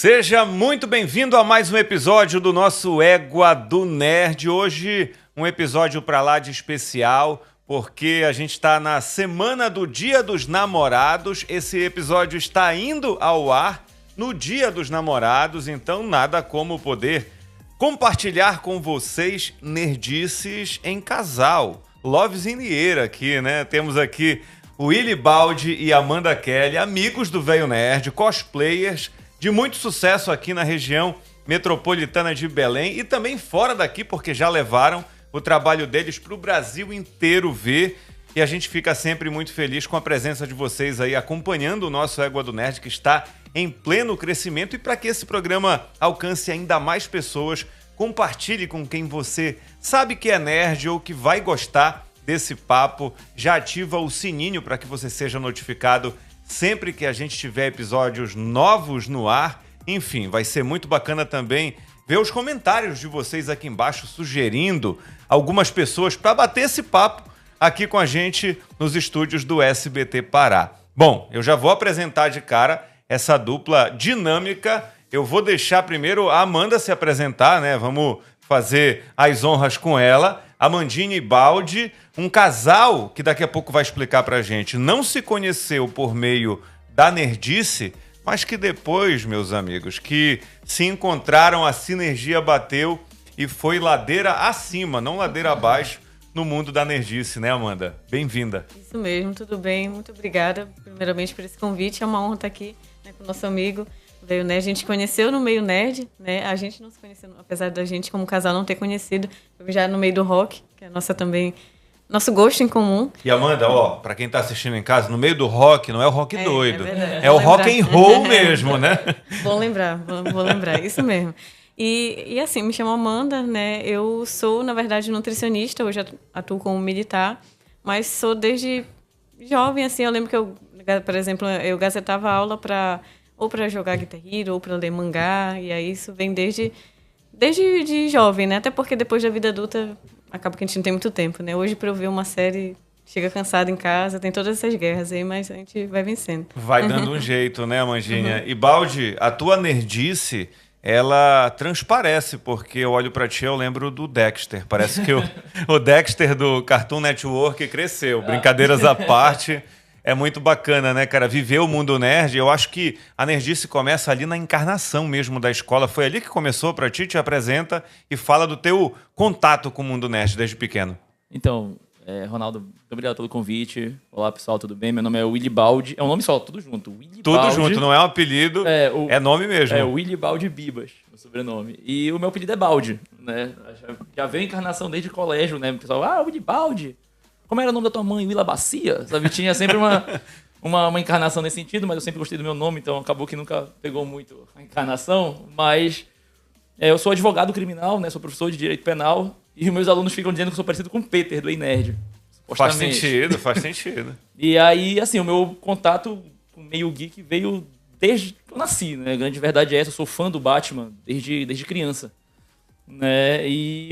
Seja muito bem-vindo a mais um episódio do nosso Égua do Nerd. Hoje, um episódio pra lá de especial, porque a gente está na semana do Dia dos Namorados. Esse episódio está indo ao ar no Dia dos Namorados, então nada como poder compartilhar com vocês nerdices em casal. Loves in the air aqui, né? Temos aqui o Willy Baldi e Amanda Kelly, amigos do Velho Nerd, cosplayers de muito sucesso aqui na região metropolitana de Belém e também fora daqui, porque já levaram o trabalho deles para o Brasil inteiro ver. E a gente fica sempre muito feliz com a presença de vocês aí acompanhando o nosso Égua do Nerd, que está em pleno crescimento. E para que esse programa alcance ainda mais pessoas, compartilhe com quem você sabe que é nerd ou que vai gostar desse papo. Já ativa o sininho para que você seja notificado sempre que a gente tiver episódios novos no ar. Enfim, vai ser muito bacana também ver os comentários de vocês aqui embaixo, sugerindo algumas pessoas para bater esse papo aqui com a gente nos estúdios do SBT Pará. Bom, eu já vou apresentar de cara essa dupla dinâmica. Eu vou deixar primeiro a Amanda se apresentar, né? Vamos fazer as honras com ela. Amandinha e Baldi, um casal que daqui a pouco vai explicar pra gente, não se conheceu por meio da nerdice, mas que depois, meus amigos, que se encontraram, a sinergia bateu e foi ladeira acima, não ladeira abaixo, no mundo da nerdice, né, Amanda? Bem-vinda. Isso mesmo, tudo bem. Muito obrigada, primeiramente, por esse convite. É uma honra estar aqui, né, com o nosso amigo Veio Nerd. A gente conheceu no meio nerd, né? A gente não se conheceu, apesar da gente, como casal, não ter conhecido. Já no meio do rock, que é nosso gosto em comum. E Amanda, ó, pra quem tá assistindo em casa, no meio do rock, não é o rock doido. É o rock and roll mesmo, né? Vou lembrar, isso mesmo. E assim, me chamo Amanda, né? Eu sou, na verdade, nutricionista, hoje atuo como militar, mas sou desde jovem, assim, eu lembro que eu, por exemplo, eu gazetava aula ou para jogar Guitar Hero, ou para ler mangá, e aí isso vem desde de jovem, né? Até porque depois da vida adulta acaba que a gente não tem muito tempo, né? Hoje, para eu ver uma série, chega cansado em casa, tem todas essas guerras aí, mas a gente vai vencendo. Vai dando um jeito, né, Amandinha? E Baldi, a tua nerdice, ela transparece, porque eu olho pra ti e eu lembro do Dexter. Parece que o Dexter do Cartoon Network cresceu. Brincadeiras à parte, é muito bacana, né, cara? Viver o mundo nerd, eu acho que a nerdice começa ali na encarnação mesmo da escola. Foi ali que começou pra ti, te apresenta e fala do teu contato com o mundo nerd desde pequeno. Então, Ronaldo, muito obrigado pelo convite. Olá, pessoal, tudo bem? Meu nome é Willy Baldi. É um nome só, tudo junto. Tudo Baldi, junto, não é um apelido, é nome mesmo. É Willy Baldi Bibas, o sobrenome. E o meu apelido é Baldi, né? Já veio a encarnação desde o colégio, né? O pessoal, Willy Baldi. Como era o nome da tua mãe? Willa Bacia? Sabe? Tinha sempre uma encarnação nesse sentido, mas eu sempre gostei do meu nome, então acabou que nunca pegou muito a encarnação. Mas eu sou advogado criminal, né? Sou professor de direito penal. E meus alunos ficam dizendo que eu sou parecido com o Peter, do Ei Nerd. Faz sentido. E aí, assim, o meu contato com o meio geek veio desde que eu nasci, né? A grande verdade é essa, eu sou fã do Batman desde criança. Né? E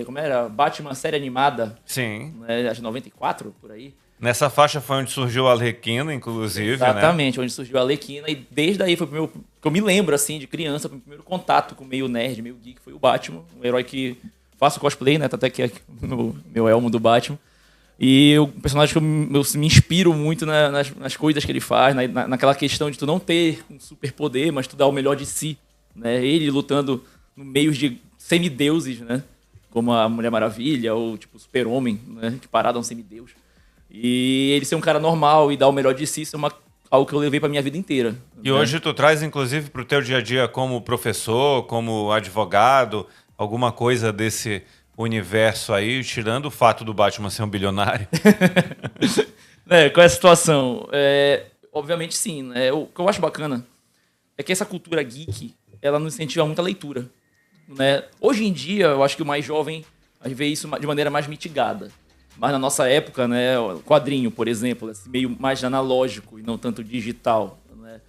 como era? Batman série animada. Sim. Né? Acho 94, por aí. Nessa faixa foi onde surgiu a Arlequina, inclusive, Exatamente, né? Onde surgiu a Arlequina. E desde aí foi o primeiro que eu me lembro, assim, de criança, o primeiro contato com o meio nerd, meio geek, foi o Batman. Um herói que faço cosplay, né? Tá até aqui meu elmo do Batman. E o personagem que eu me inspiro muito nas coisas que ele faz, naquela questão de tu não ter um superpoder, mas tu dar o melhor de si. Né? Ele lutando no meio de semideuses, né? Como a Mulher Maravilha ou tipo o Super-Homem, né? Que parado é um semideus. E ele ser um cara normal e dar o melhor de si, isso é algo que eu levei pra minha vida inteira. E hoje tu traz, inclusive, pro teu dia a dia como professor, como advogado, alguma coisa desse universo aí, tirando o fato do Batman ser um bilionário? Qual é a situação? Obviamente sim. Né? O que eu acho bacana é que essa cultura geek, ela nos incentiva muito a leitura. Né? Hoje em dia, eu acho que o mais jovem vê isso de maneira mais mitigada. Mas na nossa época, né, o quadrinho, por exemplo, esse meio mais analógico e não tanto digital. Né?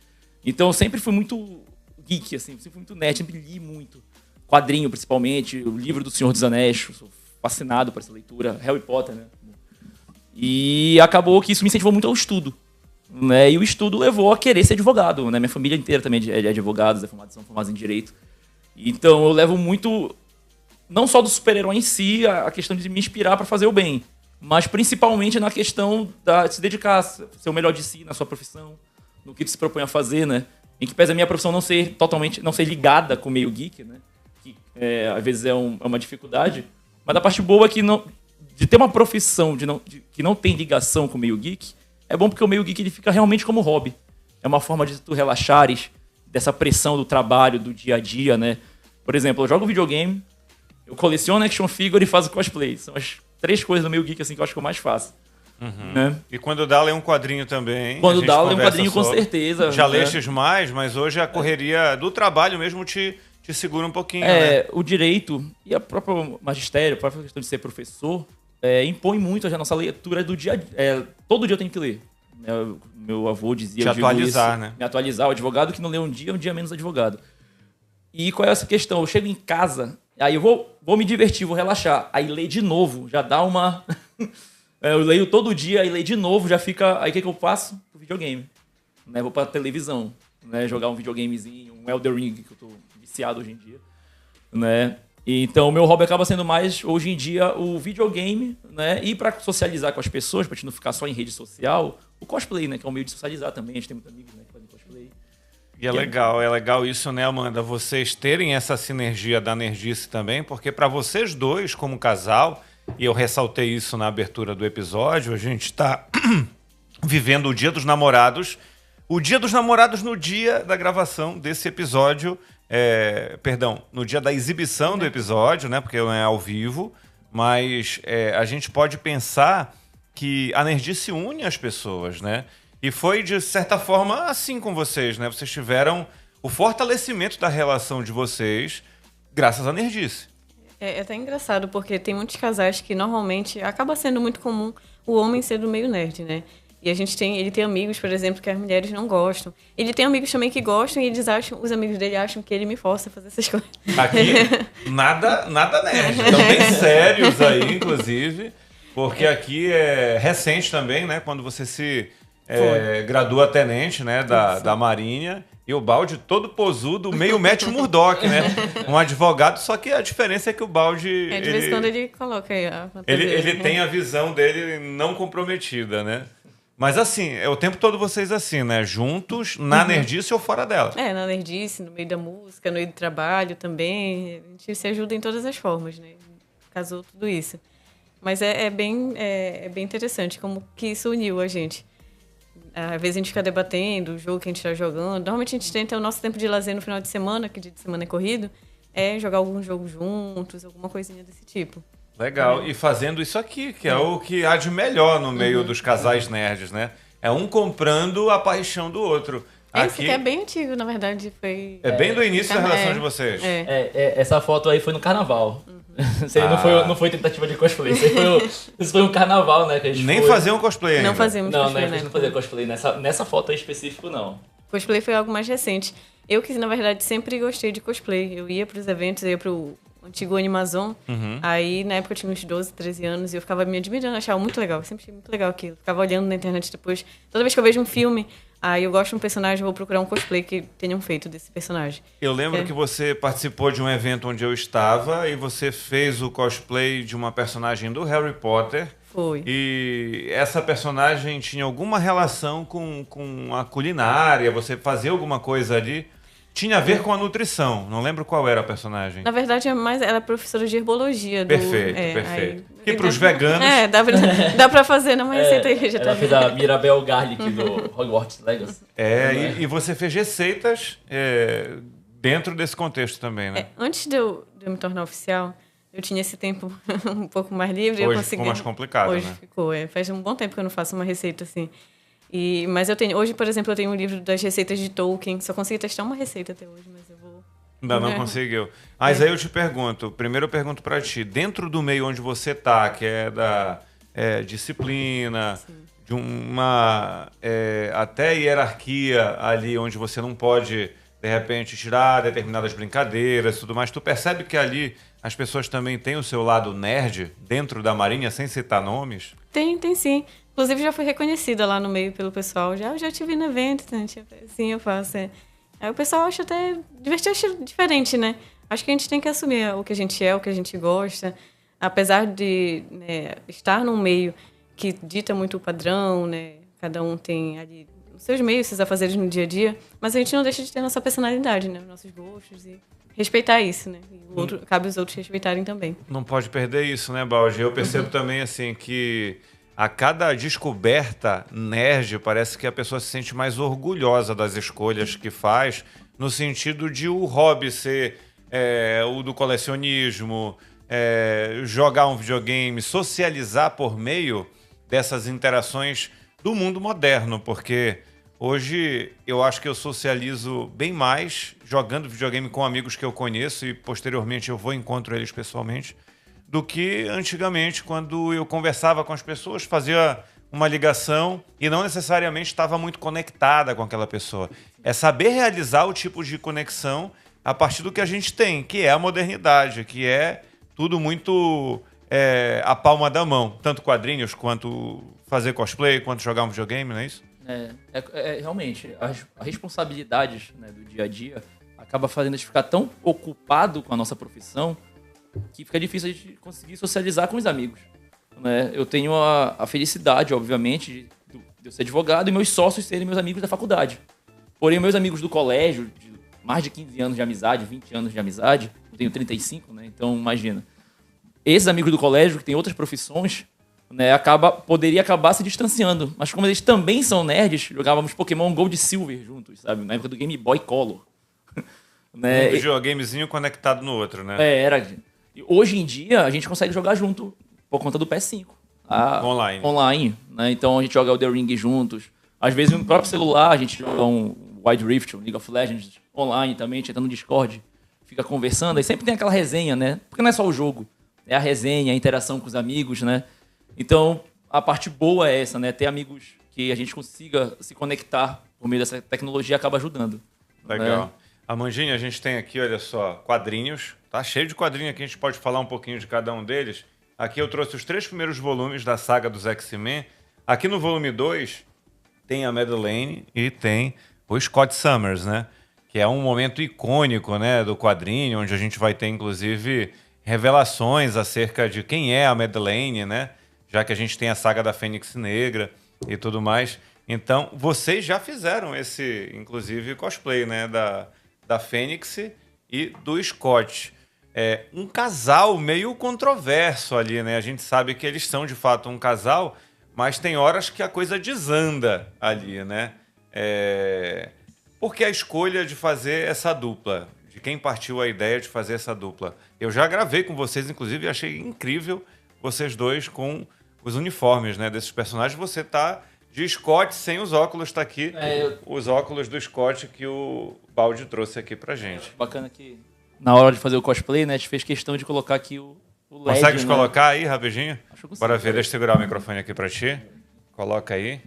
Então eu sempre fui muito geek, assim, sempre fui muito nerd, sempre li muito. Quadrinho, principalmente, o livro do Senhor dos Anéis, sou fascinado por essa leitura, Harry Potter, né? E acabou que isso me incentivou muito ao estudo. né? E o estudo levou a querer ser advogado, né? Minha família inteira também é de advogados, são formados em direito. Então eu levo muito, não só do super-herói em si, a questão de me inspirar para fazer o bem, mas principalmente na questão de se dedicar, ser o melhor de si na sua profissão, no que tu se propõe a fazer, né? Em que pese a minha profissão não ser ligada com o meio geek, né? Que às vezes é uma dificuldade, mas a parte boa é que de ter uma profissão que não tem ligação com o meio geek, é bom porque o meio geek ele fica realmente como hobby. É uma forma de tu relaxares dessa pressão do trabalho, do dia a dia, né? Por exemplo, eu jogo videogame, eu coleciono action figure e faço cosplay. São as 3 coisas do meio geek assim, que eu acho que eu mais faço. Né? E quando dá, lê um quadrinho também. Quando dá, lê um quadrinho com certeza. Já né? lestes mais, mas hoje a correria do trabalho mesmo te segura um pouquinho, né? O direito e a própria magistério, a própria questão de ser professor, impõe muito a nossa leitura do dia a dia. Todo dia eu tenho que ler. Meu avô dizia... Te atualizar, isso, né? Me atualizar. O advogado que não lê um dia menos advogado. E qual é essa questão? Eu chego em casa, aí eu vou me divertir, vou relaxar. Aí ler de novo, já dá uma... eu leio todo dia, aí leio de novo, já fica... Aí o que eu faço? O videogame. Né? Vou pra televisão, né? Jogar um videogamezinho, um Elden Ring, que eu tô viciado hoje em dia. Né? E então o meu hobby acaba sendo mais, hoje em dia, o videogame, né? E pra socializar com as pessoas, pra gente não ficar só em rede social, o cosplay, né? Que é um meio de socializar também. A gente tem muitos amigos, né, que fazem cosplay. E é legal isso, né, Amanda? Vocês terem essa sinergia da Nerdice também, porque para vocês dois, como casal, e eu ressaltei isso na abertura do episódio, a gente está vivendo o Dia dos Namorados. O Dia dos Namorados no dia da gravação desse episódio, no dia da exibição do episódio, né? Porque não é ao vivo, mas a gente pode pensar que a Nerdice une as pessoas, né? E foi, de certa forma, assim com vocês, né? Vocês tiveram o fortalecimento da relação de vocês graças à Nerdice. É até engraçado, porque tem muitos casais que normalmente acaba sendo muito comum o homem ser do meio nerd, né? E ele tem amigos, por exemplo, que as mulheres não gostam. Ele tem amigos também que gostam e os amigos dele acham que ele me força a fazer essas coisas. Aqui, nada nerd. Estão bem sérios aí, inclusive, porque aqui é recente também, né? Quando você se gradua tenente, né? Da Marinha. E o Balde todo posudo, meio Matt Murdock, né? Um advogado, só que a diferença é que o Balde... de vez em quando ele coloca aí a fantasia. Ele tem a visão dele não comprometida, né? Mas assim, é o tempo todo vocês assim, né? Juntos, na Nerdice ou fora dela. Na Nerdice, no meio da música, no meio do trabalho também. A gente se ajuda em todas as formas, né? Casou tudo isso. Mas é bem interessante como que isso uniu a gente. Às vezes a gente fica debatendo o jogo que a gente está jogando. Normalmente a gente tenta o nosso tempo de lazer no final de semana, que dia de semana é corrido, jogar algum jogo juntos, alguma coisinha desse tipo. Legal. E fazendo isso aqui, que é o que há de melhor no meio dos casais nerds, né? É um comprando a paixão do outro. Isso que é bem antigo, na verdade. Bem do início da relação de vocês. Essa foto aí foi no carnaval. Isso aí não foi tentativa de cosplay. Isso foi um carnaval, né? Que a gente Nem fazer um cosplay ainda. Não fazemos cosplay, a gente não fazia cosplay. Nessa foto aí específico, não. Cosplay foi algo mais recente. Eu que, na verdade, sempre gostei de cosplay. Eu ia pros eventos, eu ia pro antigo Animazon. Aí, na época, eu tinha uns 12, 13 anos e eu ficava me admirando, achava muito legal. Eu sempre achei muito legal aquilo. Ficava olhando na internet depois. Toda vez que eu vejo um filme, aí eu gosto de um personagem, eu vou procurar um cosplay que tenham feito desse personagem. Eu lembro que você participou de um evento onde eu estava e você fez o cosplay de uma personagem do Harry Potter. Foi. E essa personagem tinha alguma relação com a culinária, você fazia alguma coisa ali. Tinha a ver com a nutrição, não lembro qual era a personagem. Na verdade, ela é professora de herbologia. Perfeito. E para os veganos... dá pra fazer numa receita vegetariana. Ela fez a Mirabel Garlic do Hogwarts Legacy. E você fez receitas dentro desse contexto também, né? Antes de eu me tornar oficial, eu tinha esse tempo um pouco mais livre. Hoje ficou mais complicado, Hoje né? ficou, Faz um bom tempo que eu não faço uma receita assim. Mas hoje, por exemplo, eu tenho um livro das receitas de Tolkien. Só consegui testar uma receita até hoje, mas eu vou... Ainda não conseguiu. Mas aí eu te pergunto, primeiro eu pergunto pra ti, dentro do meio onde você tá, que é da disciplina, sim, de uma até hierarquia ali, onde você não pode, de repente, tirar determinadas brincadeiras e tudo mais, tu percebe que ali as pessoas também têm o seu lado nerd dentro da Marinha, sem citar nomes? Tem sim. Inclusive, já fui reconhecida lá no meio pelo pessoal. Já te vi no evento, então, assim, eu faço. Aí o pessoal acha até divertido, acha diferente, né? Acho que a gente tem que assumir o que a gente é, o que a gente gosta. Apesar de, né, estar num meio que dita muito o padrão, né? Cada um tem ali os seus meios, seus afazeres no dia a dia, mas a gente não deixa de ter a nossa personalidade, né? Os nossos gostos e respeitar isso, né? E cabe os outros respeitarem também. Não pode perder isso, né, Baldi? Eu percebo também, assim, que a cada descoberta nerd, parece que a pessoa se sente mais orgulhosa das escolhas que faz, no sentido de o hobby ser o do colecionismo, jogar um videogame, socializar por meio dessas interações do mundo moderno, porque hoje eu acho que eu socializo bem mais jogando videogame com amigos que eu conheço e posteriormente eu vou e encontro eles pessoalmente, do que antigamente, quando eu conversava com as pessoas, fazia uma ligação e não necessariamente estava muito conectada com aquela pessoa. É saber realizar o tipo de conexão a partir do que a gente tem, que é a modernidade, que é tudo muito a palma da mão. Tanto quadrinhos, quanto fazer cosplay, quanto jogar um videogame, não é isso? Realmente, as responsabilidades, né, do dia a dia acaba fazendo a gente ficar tão ocupado com a nossa profissão que fica difícil a gente conseguir socializar com os amigos, né? Eu tenho a felicidade, obviamente, de eu ser advogado e meus sócios serem meus amigos da faculdade. Porém, meus amigos do colégio, de mais de 15 anos de amizade, 20 anos de amizade, eu tenho 35, né? Então, imagina. Esses amigos do colégio, que têm outras profissões, né, poderia acabar se distanciando. Mas como eles também são nerds, jogávamos Pokémon Gold e Silver juntos, sabe? Na época do Game Boy Color. Né? Um videogamezinho conectado no outro, né? Era. E hoje em dia, a gente consegue jogar junto por conta do PS5. Online. Né? Então, a gente joga Elden Ring juntos. Às vezes, no próprio celular, a gente joga um Wild Rift, um League of Legends online também. A gente entra no Discord, fica conversando. Aí sempre tem aquela resenha, né? Porque não é só o jogo. É a resenha, a interação com os amigos, né? Então, a parte boa é essa, né? Ter amigos que a gente consiga se conectar por meio dessa tecnologia acaba ajudando. Legal. Né? Amandinha, a gente tem aqui, olha só, quadrinhos. Tá cheio de quadrinhos aqui, a gente pode falar um pouquinho de cada um deles. Aqui eu trouxe os 3 primeiros volumes da saga dos X-Men. Aqui no volume 2 tem a Madeleine e tem o Scott Summers, né? Que é um momento icônico, né, do quadrinho, onde a gente vai ter, inclusive, revelações acerca de quem é a Madeleine, né? Já que a gente tem a saga da Fênix Negra e tudo mais. Então, vocês já fizeram esse, inclusive, cosplay, né? Da Fênix e do Scott. É um casal meio controverso ali, né? A gente sabe que eles são, de fato, um casal, mas tem horas que a coisa desanda ali, né? Por que a escolha de fazer essa dupla? De quem partiu a ideia de fazer essa dupla? Eu já gravei com vocês, inclusive, e achei incrível vocês dois com os uniformes, né, desses personagens. Você tá de Scott sem os óculos, tá aqui os óculos do Scott que o Baldi trouxe aqui pra gente. Bacana que na hora de fazer o cosplay, né, a gente fez questão de colocar aqui o LED. Consegue né? colocar aí, rapidinho? Acho que consigo. Bora ver, deixa eu segurar o microfone aqui pra ti. Coloca aí.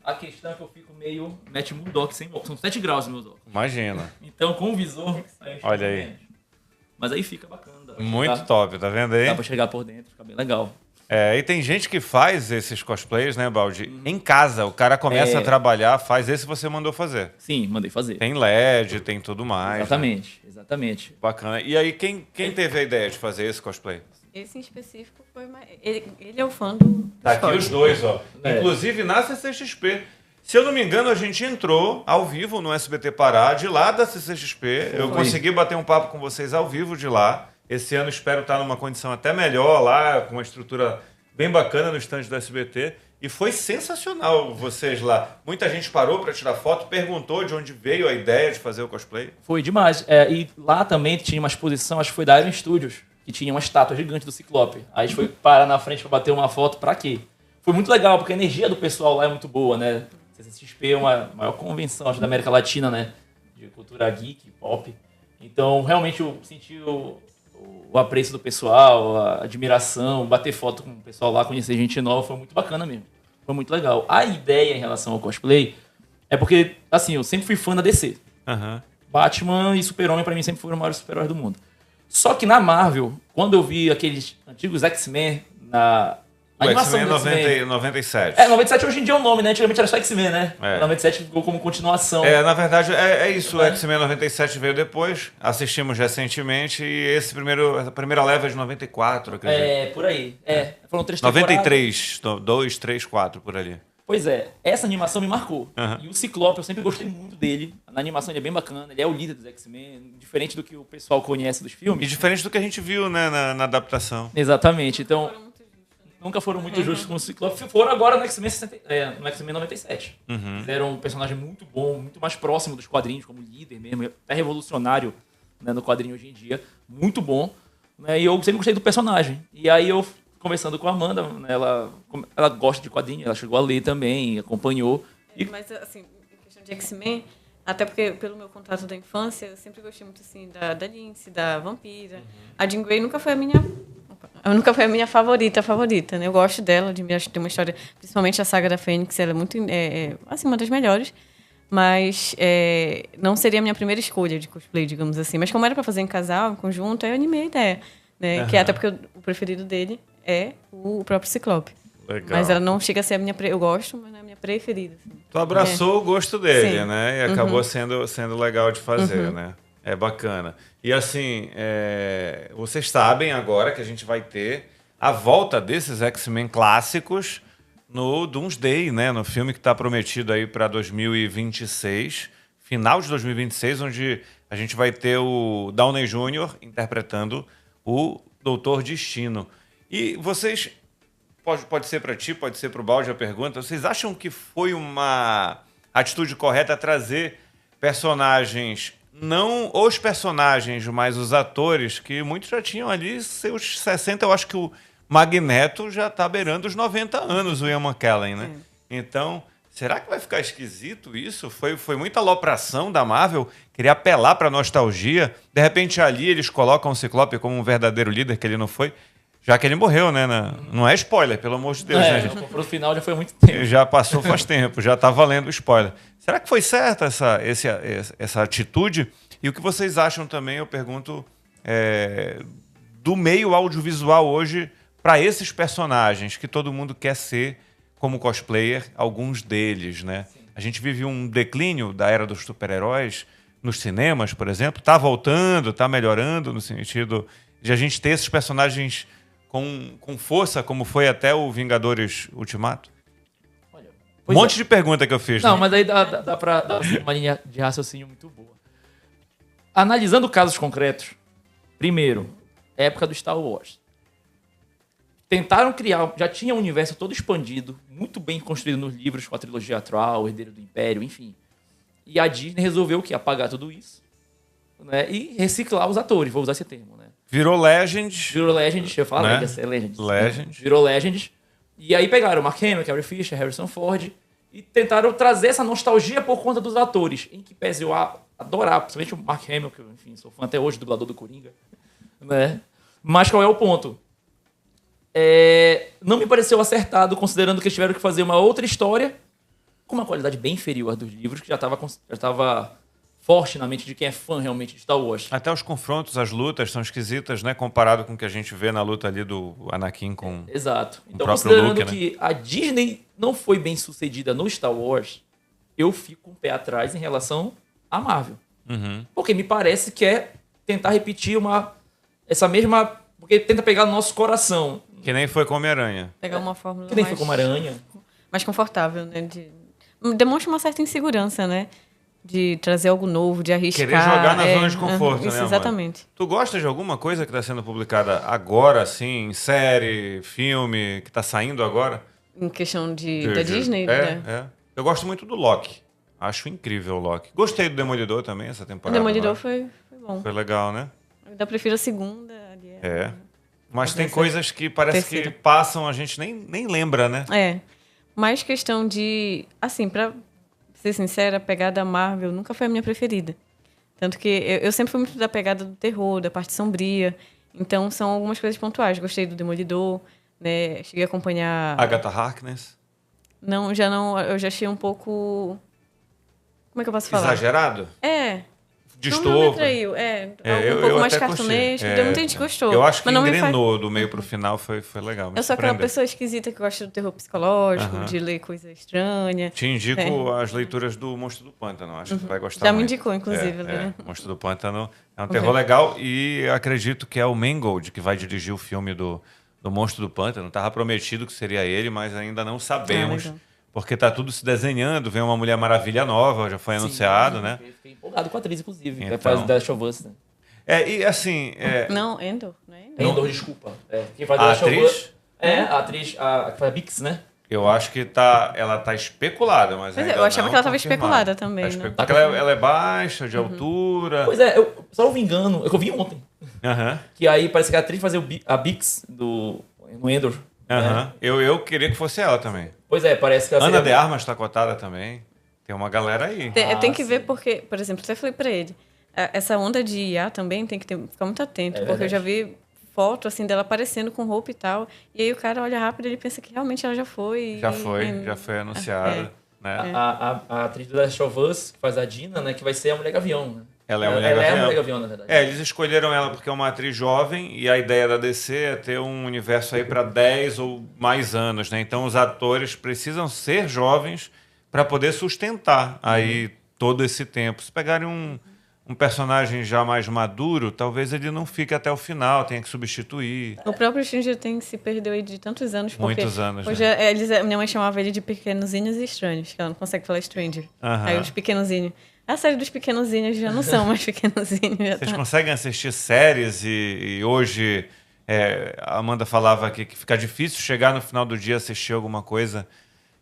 A questão é que eu fico meio Matt Murdock sem óculos. São 7 graus meus óculos. Imagina. Então, com o visor... Olha aí. Menos. Mas aí fica bacana. Muito top, tá vendo aí? Dá pra chegar por dentro, fica bem legal. E tem gente que faz esses cosplays, né, Baldi? Em casa, o cara começa a trabalhar, faz esse que você mandou fazer. Sim, mandei fazer. Tem LED, tem tudo mais. Exatamente. Bacana. E aí, quem teve a ideia de fazer esse cosplay? Esse em específico foi mais... Ele é o fã do Tá aqui Scott. os dois, ó. Inclusive na CCXP. Se eu não me engano, a gente entrou ao vivo no SBT Pará, de lá da CCXP. Eu consegui bater um papo com vocês ao vivo de lá. Esse ano espero estar numa condição até melhor lá, com uma estrutura bem bacana no estande do SBT. E foi sensacional vocês lá. Muita gente parou para tirar foto, perguntou de onde veio a ideia de fazer o cosplay. Foi demais. E lá também tinha uma exposição, acho que foi da Iron Studios, que tinha uma estátua gigante do Ciclope. Aí a gente foi parar na frente para bater uma foto. Pra quê? Foi muito legal, porque a energia do pessoal lá é muito boa, né? CCXP é uma maior convenção, acho, da América Latina, né? De cultura geek, pop. Então, realmente, eu senti o apreço do pessoal, a admiração, bater foto com o pessoal lá, conhecer gente nova, foi muito bacana mesmo. Foi muito legal. A ideia em relação ao cosplay é porque, assim, eu sempre fui fã da DC. Uhum. Batman e Super-Homem, pra mim, sempre foram os maiores super-heróis do mundo. Só que na Marvel, quando eu vi aqueles antigos X-Men na A animação X-Men do X-Men. 97. 97 hoje em dia é o nome, né? Antigamente era só X-Men, né? É. 97 ficou como continuação. Na verdade, é isso. O X-Men 97 veio depois. Assistimos recentemente e essa primeira leva é de 94, acredito. Por aí. Foram 3 temporadas. 93, 2, 3, 4, por ali. Pois é, essa animação me marcou. Uhum. E o Ciclope, eu sempre gostei muito dele. Na animação ele é bem bacana, ele é o líder dos X-Men, diferente do que o pessoal conhece dos E filmes. diferente do que a gente viu, né, na adaptação. Exatamente, então nunca foram muito justos com o Ciclope. Foram agora no X-Men no X-Men 97. Uhum. Fizeram um personagem muito bom, muito mais próximo dos quadrinhos, como líder mesmo, até revolucionário, né, no quadrinho hoje em dia. Muito bom. Né, e eu sempre gostei do personagem. E aí eu, conversando com a Amanda, né, ela gosta de quadrinhos, ela chegou a ler também, acompanhou. Mas, assim, em questão de X-Men, até porque pelo meu contato da infância, eu sempre gostei muito, assim, da Lindsay, da Vampira. A Jean Grey nunca foi a minha favorita, né? Eu gosto dela, acho que tem uma história, principalmente a saga da Fênix, ela é muito, assim, uma das melhores. Mas não seria a minha primeira escolha de cosplay, digamos assim. Mas como era para fazer em casal, em conjunto, aí eu animei a ideia. Né? Uhum. Que até porque o preferido dele é o próprio Ciclope. Legal. Mas ela não chega a ser a minha... Eu gosto, mas não é a minha preferida. Assim. Tu abraçou o gosto dele, Sim. né? E acabou sendo legal de fazer, né? É bacana. E assim, vocês sabem agora que a gente vai ter a volta desses X-Men clássicos no Doomsday, né? No filme que está prometido aí para 2026, final de 2026, onde a gente vai ter o Downey Jr. interpretando o Doutor Destino. E vocês... Pode ser para ti, pode ser para o Balde a pergunta. Vocês acham que foi uma atitude correta trazer personagens, não os personagens, mas os atores, que muitos já tinham ali seus 60, eu acho que o Magneto já está beirando os 90 anos, o Ian McKellen, né? Então, será que vai ficar esquisito isso? Foi muita alopração da Marvel, queria apelar para a nostalgia. De repente ali eles colocam o Ciclope como um verdadeiro líder, que ele não foi. Já que ele morreu, né? Não é spoiler, pelo amor de Deus, né, gente? Pro final já foi há muito tempo. Já passou faz tempo, já tá valendo o spoiler. Será que foi certa essa atitude? E o que vocês acham também, eu pergunto, do meio audiovisual hoje para esses personagens que todo mundo quer ser como cosplayer, alguns deles, né? Sim. A gente vive um declínio da era dos super-heróis nos cinemas, por exemplo. Tá voltando, tá melhorando no sentido de a gente ter esses personagens com força, como foi até o Vingadores Ultimato? Olha, um monte de pergunta que eu fiz. Não, né? mas aí dá pra dar uma linha de raciocínio muito boa. Analisando casos concretos, primeiro, época do Star Wars. Tentaram criar, já tinha um universo todo expandido, muito bem construído nos livros, com a trilogia atual, o Herdeiro do Império, enfim. E a Disney resolveu o quê? Apagar tudo isso, né? E reciclar os atores, vou usar esse termo, né? Virou Legend. Virou Legend, deixa eu falar, né? é Legend. Legend. Virou Legend. E aí pegaram o Mark Hamill, Carrie Fisher, Harrison Ford e tentaram trazer essa nostalgia por conta dos atores, em que pese eu adorar, principalmente o Mark Hamill, que eu, enfim, sou fã até hoje, dublador do Coringa, né? Mas qual é o ponto? Não me pareceu acertado, considerando que eles tiveram que fazer uma outra história com uma qualidade bem inferior à dos livros, que já estava forte na mente de quem é fã realmente de Star Wars. Até os confrontos, as lutas são esquisitas, né? Comparado com o que a gente vê na luta ali do Anakin com Exato. Então, o próprio considerando Luke, que a Disney não foi bem sucedida no Star Wars, eu fico com o pé atrás em relação à Marvel. Uhum. Porque me parece que é tentar repetir essa mesma... Porque tenta pegar no nosso coração. Que nem foi com Homem-Aranha. Pegar uma fórmula Que nem foi com Homem-Aranha. mais confortável, né? Demonstra uma certa insegurança, né? De trazer algo novo, de arriscar. Querer jogar na zona de conforto, isso, né, exatamente. Tu gosta de alguma coisa que está sendo publicada agora, assim, em série, filme, que está saindo agora? Em questão da Disney? É. Eu gosto muito do Loki. Acho incrível o Loki. Gostei do Demolidor também, essa O temporada. Demolidor foi bom. Foi legal, né? Eu ainda prefiro a segunda. Ali Mas tem coisas que parece que passam, a gente nem lembra, né? Mais questão de... Assim, pra ser sincera, a pegada Marvel nunca foi a minha preferida. Tanto que eu sempre fui muito da pegada do terror, da parte sombria. Então, são algumas coisas pontuais. Gostei do Demolidor, né? Cheguei a acompanhar... Agatha Harkness? Não, já não... Eu já achei um pouco... Como é que eu posso falar? Exagerado? Não me destoa. atraiu. Um eu pouco mais até curti. cartunesco. Muita gente gostou. Eu acho que mas não me faz... engrenou do meio pro final, foi legal. me Eu sou aquela surpreendeu. pessoa esquisita que gosta do terror psicológico, de ler coisa estranha. Te indico as leituras do Monstro do Pântano, acho que tu vai gostar Já me muito. indicou, inclusive. Né? Monstro do Pântano é um terror legal e acredito que é o Mangold que vai dirigir o filme do Monstro do Pântano. Tava prometido que seria ele, mas ainda não sabemos. legal. Porque tá tudo se desenhando, vem uma Mulher Maravilha nova, já foi anunciado, né? Fiquei empolgado com a atriz, inclusive, que Então. faz The Last of Us, né? E assim, Não, Endor. Não é Endor? Endor, desculpa. Quem faz The a Last of atriz, Us... a atriz, a que faz a Bix, né? eu acho que ela tá especulada, mas Pois é, ainda eu achava não que ela tava confirmada. especulada também, né? Porque ela é baixa, de altura. Pois é, se eu não me engano, eu vi ontem, Aham. que aí parece que a atriz fazia a Bix no Endor. Aham. Né? Eu queria que fosse ela também. Pois é, parece que ela Ana seria... de Armas tá cotada também. Tem uma galera aí. Tem que ver porque, por exemplo, até falei pra ele, essa onda de IA também tem que ficar muito atento, porque verdade. eu já vi foto assim dela aparecendo com roupa e tal, e aí o cara olha rápido e ele pensa que realmente ela já foi. Já foi anunciada. Né? A atriz do Last of Us, que faz a Dina, né? Que vai ser a Mulher Gavião, né? Ela é a Mulher Ela é a Gavião. Mulher Gavião, na verdade. Eles escolheram ela porque é uma atriz jovem e a ideia da DC é ter um universo aí para 10 ou mais anos, né? Então os atores precisam ser jovens para poder sustentar aí todo esse tempo. Se pegarem um personagem já mais maduro, talvez ele não fique até o final, tenha que substituir. O próprio Stranger Things se perdeu aí de tantos anos, porque Muitos anos, hoje minha mãe chamava ele de pequenozinhos e estranhos, que ela não consegue falar Stranger. Aham. Aí os pequenozinhos. A série dos pequenozinhos já não são mais pequenozinhos. Vocês conseguem assistir séries e hoje a Amanda falava aqui que fica difícil chegar no final do dia assistir alguma coisa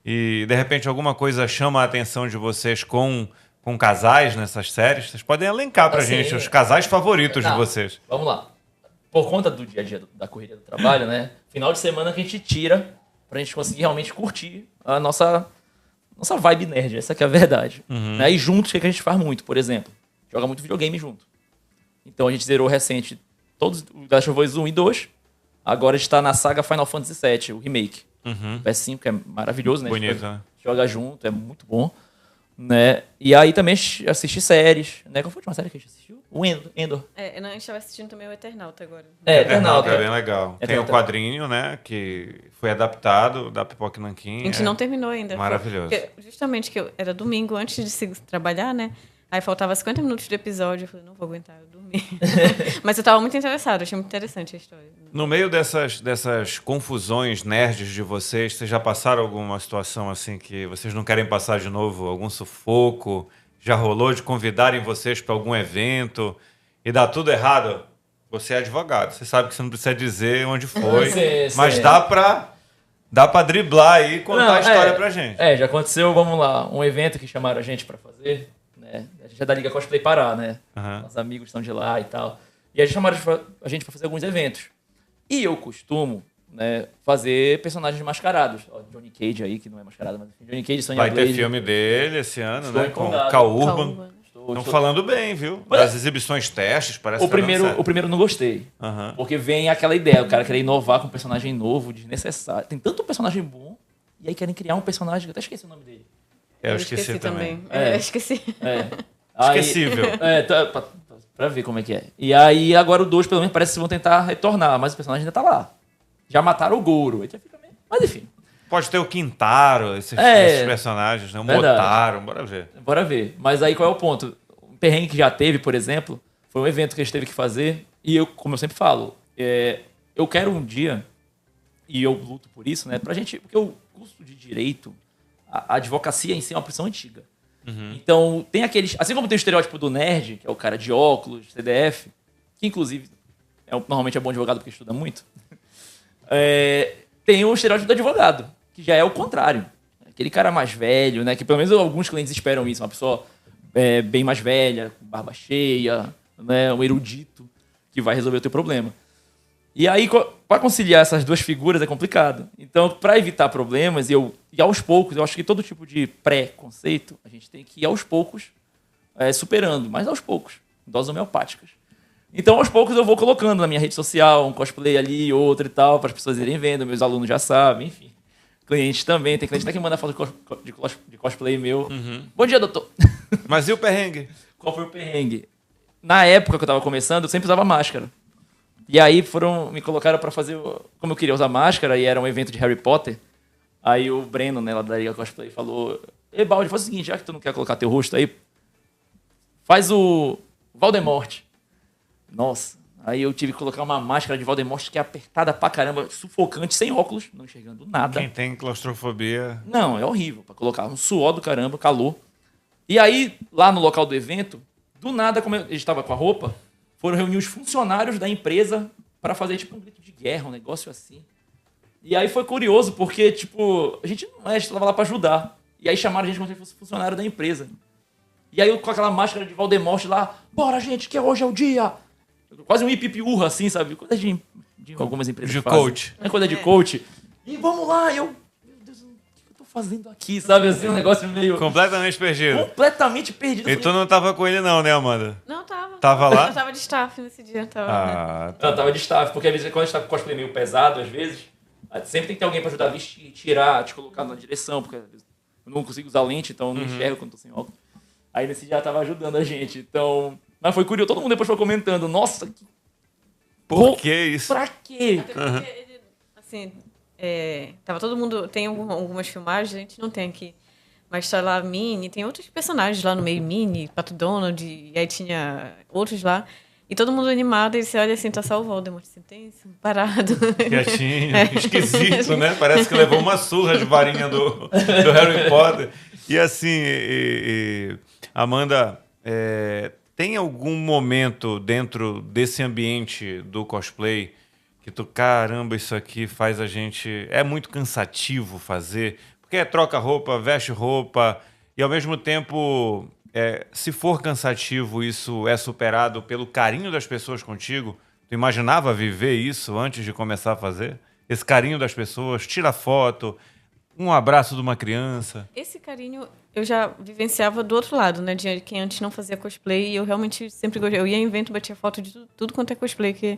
e de repente alguma coisa chama a atenção de vocês com casais nessas séries? Vocês podem elencar pra Assim, gente os casais favoritos de Não, vocês. Vamos lá. Por conta do dia a dia da correria do trabalho, né? Final de semana que a gente tira pra gente conseguir realmente curtir a nossa vibe nerd, essa que é a verdade. Né? E juntos, o que a gente faz muito, por exemplo? Joga muito videogame junto. Então a gente zerou recente todos os Last of Us 1 e 2. Agora a gente tá na saga Final Fantasy VII, o remake. PS5, que é maravilhoso, né? A gente Bonito, né? joga junto, é muito bom. Né? E aí também assisti séries. Né? Qual foi a última série que a gente assistiu? O Endor. Não, a gente estava assistindo também o Eternauta agora. Eternauta. É bem legal. Tem o Eternauta. quadrinho, né? Que foi adaptado da Pipoca e Nanquim. A gente não terminou ainda. Maravilhoso. Porque justamente que era domingo, antes de se trabalhar, né? Aí faltava 50 minutos do episódio. Eu falei, não vou aguentar, eu dormi. Mas eu tava muito interessada, achei muito interessante a história. No meio dessas confusões nerds de vocês já passaram alguma situação assim que vocês não querem passar de novo? Algum sufoco? Já rolou de convidarem vocês para algum evento e dar tudo errado? Você é advogado, você sabe que você não precisa dizer onde foi, Sim, mas sim. dá pra driblar aí e contar a história pra gente. Já aconteceu, vamos lá, um evento que chamaram a gente pra fazer, né? A gente é da Liga Cosplay Pará, né? Aham. Nossos amigos estão de lá e tal. E a gente chamaram a gente pra fazer alguns eventos. E eu costumo, né, fazer personagens mascarados. Ó, Johnny Cage aí, que não é mascarado, mas enfim, Johnny Cage, Sonya Vai Blade. ter filme dele esse ano, Estou né? Com empolgado. Cal Urban. Calma. Estão falando bem, viu? Mas- Das exibições testes, parece O que tá dando primeiro eu não gostei. Aham. Porque vem aquela ideia, o cara querer inovar com um personagem novo, desnecessário. Tem tanto personagem bom, e aí querem criar um personagem, que eu até esqueci o nome dele. Eu esqueci também. Eu esqueci. Esquecível. Pra ver como é que é. E aí, agora o 2, pelo menos, parece que vão tentar retornar, mas o personagem ainda tá lá. Já mataram o Goro. Aí já fica meio... Mas enfim, Pode ter o Quintaro, esses personagens, né? O Verdade. Motaro, bora ver. bora ver. Mas aí qual é o ponto? Um perrengue que já teve, por exemplo, foi um evento que a gente teve que fazer, e eu, como eu sempre falo, eu quero um dia, e eu luto por isso, né? Pra gente, porque o curso de direito, a advocacia em si é uma profissão antiga. Então, tem aqueles. Assim como tem o estereótipo do nerd, que é o cara de óculos, CDF, que inclusive normalmente é bom advogado porque estuda muito. Tem o estereótipo do advogado, que já é o contrário. Aquele cara mais velho, né? Que pelo menos alguns clientes esperam isso, uma pessoa bem mais velha, com barba cheia, né? Um erudito que vai resolver o teu problema. E aí, para conciliar essas duas figuras é complicado. Então, para evitar problemas, e aos poucos, eu acho que todo tipo de pré-conceito, a gente tem que ir aos poucos superando, mas aos poucos, doses homeopáticas. Então, aos poucos, eu vou colocando na minha rede social um cosplay ali, outro e tal, para as pessoas irem vendo, meus alunos já sabem, enfim. Clientes também, tem cliente até que manda foto de cosplay meu. Bom dia, doutor. Mas e o perrengue? Qual foi o perrengue? na época que eu tava começando, eu sempre usava máscara. E aí me colocaram pra fazer, como eu queria usar máscara, e era um evento de Harry Potter, aí o Breno, né, lá da Liga Cosplay, falou, ei, Baldi, faz o seguinte, já que tu não quer colocar teu rosto aí, faz o Voldemort. Nossa, aí eu tive que colocar uma máscara de Voldemort que é apertada pra caramba, sufocante, sem óculos, não enxergando nada. Quem tem claustrofobia... Não, é horrível pra colocar, um suor do caramba, calor. E aí, lá no local do evento, do nada, como a gente estava com a roupa, foram reunir os funcionários da empresa para fazer, tipo, um grito de guerra, um negócio assim. E aí foi curioso, porque, tipo, a gente estava lá para ajudar. E aí chamaram a gente como se fosse funcionário da empresa. E aí eu com aquela máscara de Voldemort lá, bora, gente, que hoje é o dia! Quase um ipipiurra, assim, sabe? Coisa de algumas empresas de fazem. coach. É coisa de coach. E vamos lá, meu Deus, o que eu tô fazendo aqui, sabe? Assim, um negócio meio... Completamente perdido. Completamente perdido. E tu não tava com ele não, né, Amanda? Não, tava. Tava lá? Eu tava de staff nesse dia. Tava, Ah, Eu tava de staff, porque às vezes quando a gente tá com cosplay meio pesado, às vezes, sempre tem que ter alguém pra ajudar a vestir, tirar, te colocar na direção, porque às vezes eu não consigo usar lente, então eu não enxergo quando tô sem óculos. Aí nesse dia ela tava ajudando a gente, então... Mas foi curioso, todo mundo depois foi comentando, nossa, que... Por que isso? Pra quê? Até porque ele, assim, tava todo mundo... Tem algumas filmagens, a gente não tem aqui. Mas tá lá a Minnie, tem outros personagens lá no meio, Minnie, Pato Donald, e aí tinha outros lá. E todo mundo animado, e você olha assim, tá só o Voldemort, assim, tem isso, parado. Quietinho, esquisito, né? Parece que levou uma surra de varinha do Harry Potter. E assim, Amanda, tem algum momento dentro desse ambiente do cosplay que tu, caramba, isso aqui faz a gente... É muito cansativo fazer, porque troca roupa, veste roupa, e ao mesmo tempo, se for cansativo, isso é superado pelo carinho das pessoas contigo? Tu imaginava viver isso antes de começar a fazer? Esse carinho das pessoas, tira foto, um abraço de uma criança. Esse carinho eu já vivenciava do outro lado, né? De quem antes não fazia cosplay, e eu realmente sempre gostei. Eu ia em evento, batia foto de tudo quanto é cosplay que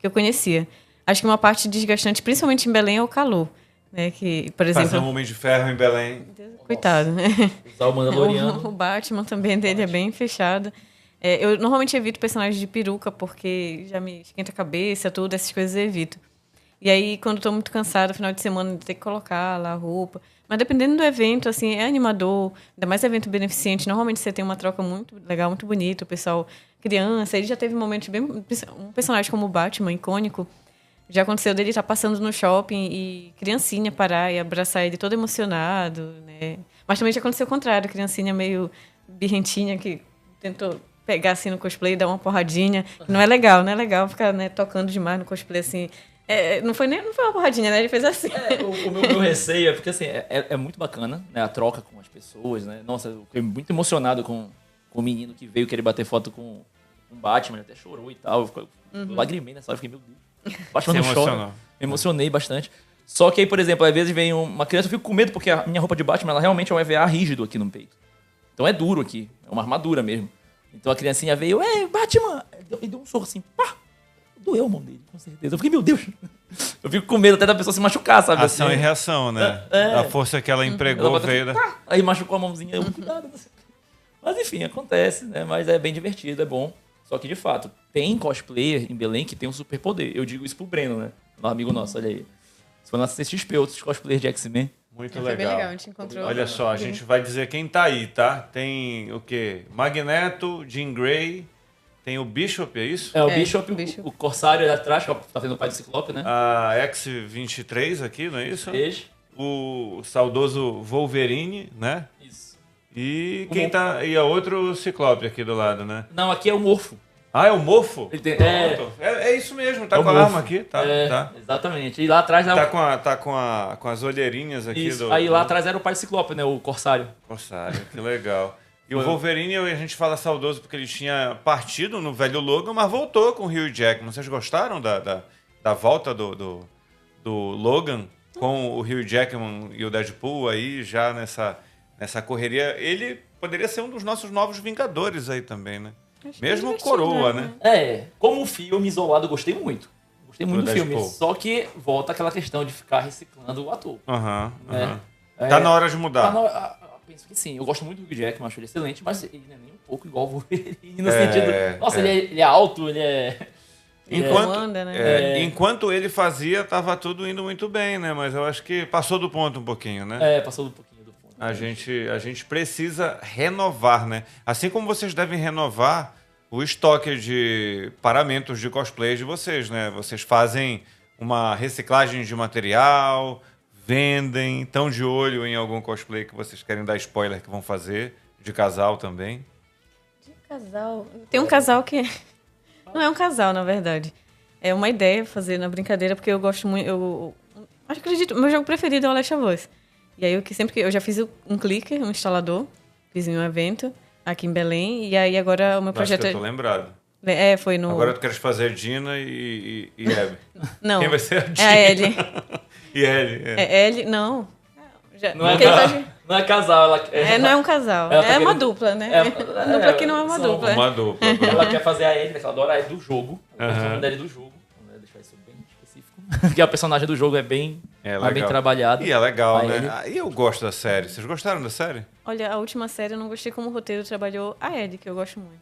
eu conhecia. Acho que uma parte desgastante, principalmente em Belém, é o calor. Né? Que, por exemplo, Fazer um Homem de Ferro em Belém. Coitado, né? Usar o Mandaloriano. O Batman também dele é bem fechado. Eu normalmente evito personagens de peruca, porque já me esquenta a cabeça, tudo, essas coisas eu evito. E aí, quando estou muito cansada, no final de semana, tem que colocar lá a roupa. Mas dependendo do evento, assim, é animador, ainda mais evento beneficente. Normalmente você tem uma troca muito legal, muito bonita, o pessoal, criança. Ele já teve momentos bem... Um personagem como o Batman, icônico, já aconteceu dele estar passando no shopping e criancinha parar e abraçar ele todo emocionado, né? Mas também já aconteceu o contrário, criancinha meio birrentinha que tentou pegar assim no cosplay e dar uma porradinha. Não é legal, não é legal ficar, né, tocando demais no cosplay assim. Não foi uma porradinha, né? Ele fez assim. O meu receio é porque assim, é muito bacana, né? A troca com as pessoas, né? Nossa, eu fiquei muito emocionado com o menino que veio querer bater foto com o Batman, ele até chorou e tal. Eu lagrimei nessa hora, fiquei, meu Deus. Batman não chora. Me emocionei bastante. Só que aí, por exemplo, às vezes vem uma criança, eu fico com medo porque a minha roupa de Batman, ela realmente é um EVA rígido aqui no peito. Então é duro aqui, é uma armadura mesmo. Então a criancinha veio, Batman! E deu um sorro assim, pá! Doeu a mão dele, com certeza. Eu fiquei, meu Deus. Eu fico com medo até da pessoa se machucar, sabe? Ação assim. e reação, né? A força que ela empregou Ela veio... assim, aí machucou a mãozinha, eu, cuidado. Mas enfim, acontece, né? Mas é bem divertido, é bom. Só que, de fato, tem cosplayer em Belém que tem um superpoder. Eu digo isso pro Breno, né? Um amigo nosso, olha aí. Se for na CXP, outros cosplayers de X-Men. Muito Foi bem legal. legal, a gente encontrou... Olha só, a gente vai dizer quem tá aí, tá? Tem o quê? Magneto, Jean Grey, tem o Bishop, é isso? É, o Bishop, o Corsário ali atrás, que tá tendo o pai do Ciclope, né? A X-23 aqui, não é isso? Beijo. O saudoso Wolverine, né? Isso. E quem tá... E a outro Ciclope aqui do lado, né? Não, aqui é o Morfo. Ah, é o Mofo? Ele tem... Pronto. É isso mesmo, tá É o com a Mofo. arma aqui, tá? Tá. Exatamente. E lá atrás... Tá com as olheirinhas aqui Isso. do... Aí lá atrás era o pai do Ciclope, né? O Corsário. Corsário, que legal. E o Wolverine, a gente fala saudoso porque ele tinha partido no velho Logan, mas voltou com o Hugh Jackman. Vocês gostaram da volta do Logan com o Hugh Jackman e o Deadpool aí já nessa correria? Ele poderia ser um dos nossos novos Vingadores aí também, né? Acho Mesmo divertido, coroa, né? Como filme isolado, eu gostei muito. Gostei muito do filme. Deadpool. Só que volta aquela questão de ficar reciclando o ator. Aham. Né? Tá na hora de mudar. Tá na hora- penso que sim. Eu gosto muito do Hugh Jackman, acho ele excelente, mas ele não é nem um pouco igual o Wolverine no sentido... Nossa, ele é alto, ele é... Enquanto ele fazia, tava tudo indo muito bem, né? Mas eu acho que passou do ponto um pouquinho, né? Passou um pouquinho do ponto. A gente precisa renovar, né? Assim como vocês devem renovar o estoque de paramentos de cosplay de vocês, né? Vocês fazem uma reciclagem de material, vendem, estão de olho em algum cosplay que vocês querem dar spoiler que vão fazer, de casal também. De casal? Tem um casal que... Não é um casal, na verdade. É uma ideia fazer na brincadeira, porque eu gosto muito... Eu acredito, meu jogo preferido é o Last of Us. E aí, eu já fiz um clicker, um instalador, fiz em um evento aqui em Belém, e aí agora o meu projeto... Acho que eu tô lembrado. Foi no... Agora tu queres fazer Dina e Abby. Não. Quem vai ser a Dina? É a Ellie. E Ellie. É Ellie, não. Não é casal, ela... não é um casal. É uma dupla, né? Dupla que não é uma dupla. Uma dupla. Ela quer fazer a Ellie, ela adora a Ellie do jogo. A dele do jogo. Vamos deixar isso bem específico. Porque a personagem do jogo é bem trabalhada. E é legal, né? E eu gosto da série. Vocês gostaram da série? Olha, a última série eu não gostei como o roteiro trabalhou a Ellie, que eu gosto muito.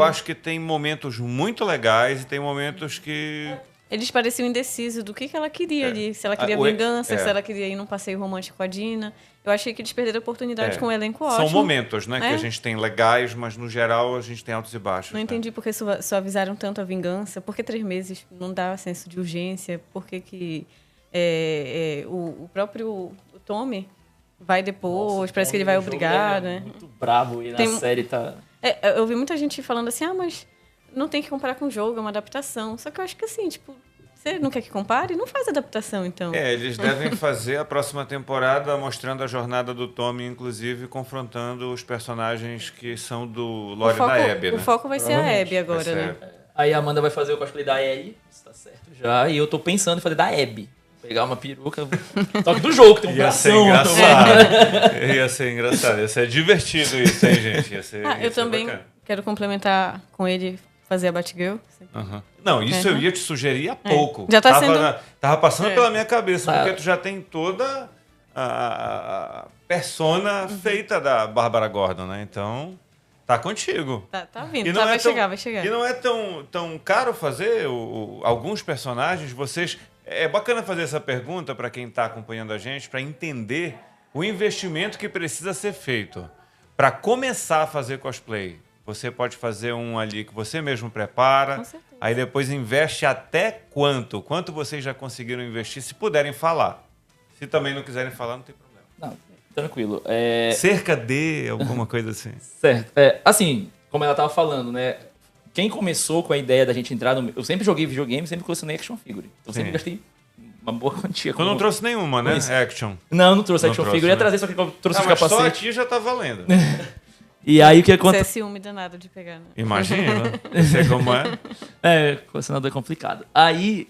Acho que tem momentos muito legais e tem momentos que... Eles pareciam indecisos do que ela queria ali. Se ela queria vingança, se ela queria ir num passeio romântico com a Dina. Eu achei que eles perderam a oportunidade com um elenco ótimo. São momentos, né? Que a gente tem legais, mas no geral a gente tem altos e baixos. Não entendi por que suavizaram tanto a vingança. Por que 3 meses não dá senso de urgência? Por que o próprio Tommy vai depois? Nossa, parece que ele vai obrigar, né? Muito bravo e na série tá... eu vi muita gente falando assim, mas... Não tem que comparar com o jogo, é uma adaptação. Só que eu acho que assim, tipo, você não quer que compare? Não faz adaptação, então. Eles devem fazer a próxima temporada mostrando a jornada do Tommy, inclusive confrontando os personagens que são do lore da Abby, né? O foco vai ser a Abby agora, né? Aí a Amanda vai fazer o cosplay da Ellie, isso tá certo já, e eu tô pensando em fazer da Abby. Pegar uma peruca, só que do jogo, que tem um bração. Ia ser engraçado, ia ser divertido isso, hein, gente? Eu também quero complementar com ele... Fazer a Batgirl. Não, isso eu ia te sugerir há pouco. Já tá sendo... Tava passando pela minha cabeça, porque tu já tem toda a persona feita da Bárbara Gordon, né? Então, tá contigo. Tá vindo, vai chegar. E não é tão caro fazer alguns personagens, vocês... É bacana fazer essa pergunta para quem está acompanhando a gente, para entender o investimento que precisa ser feito. Para começar a fazer cosplay, você pode fazer um ali que você mesmo prepara, aí depois investe até quanto? Quanto vocês já conseguiram investir, se puderem falar. Se também não quiserem falar, não tem problema. Não, tranquilo. Cerca de alguma coisa assim. Certo. Assim, como ela estava falando, né? Quem começou com a ideia da gente entrar no... Eu sempre joguei videogame, sempre colecionei action figure. Então sempre gastei uma boa quantia. Eu não trouxe nenhuma, né? Action. Não trouxe action figure. Eu ia trazer, só que eu trouxe o capacete. Só aqui já tá valendo. E aí o que acontece? Você é ciúme danado de pegar, né? Imagina. Eu sei como é. Colecionador é complicado. Aí,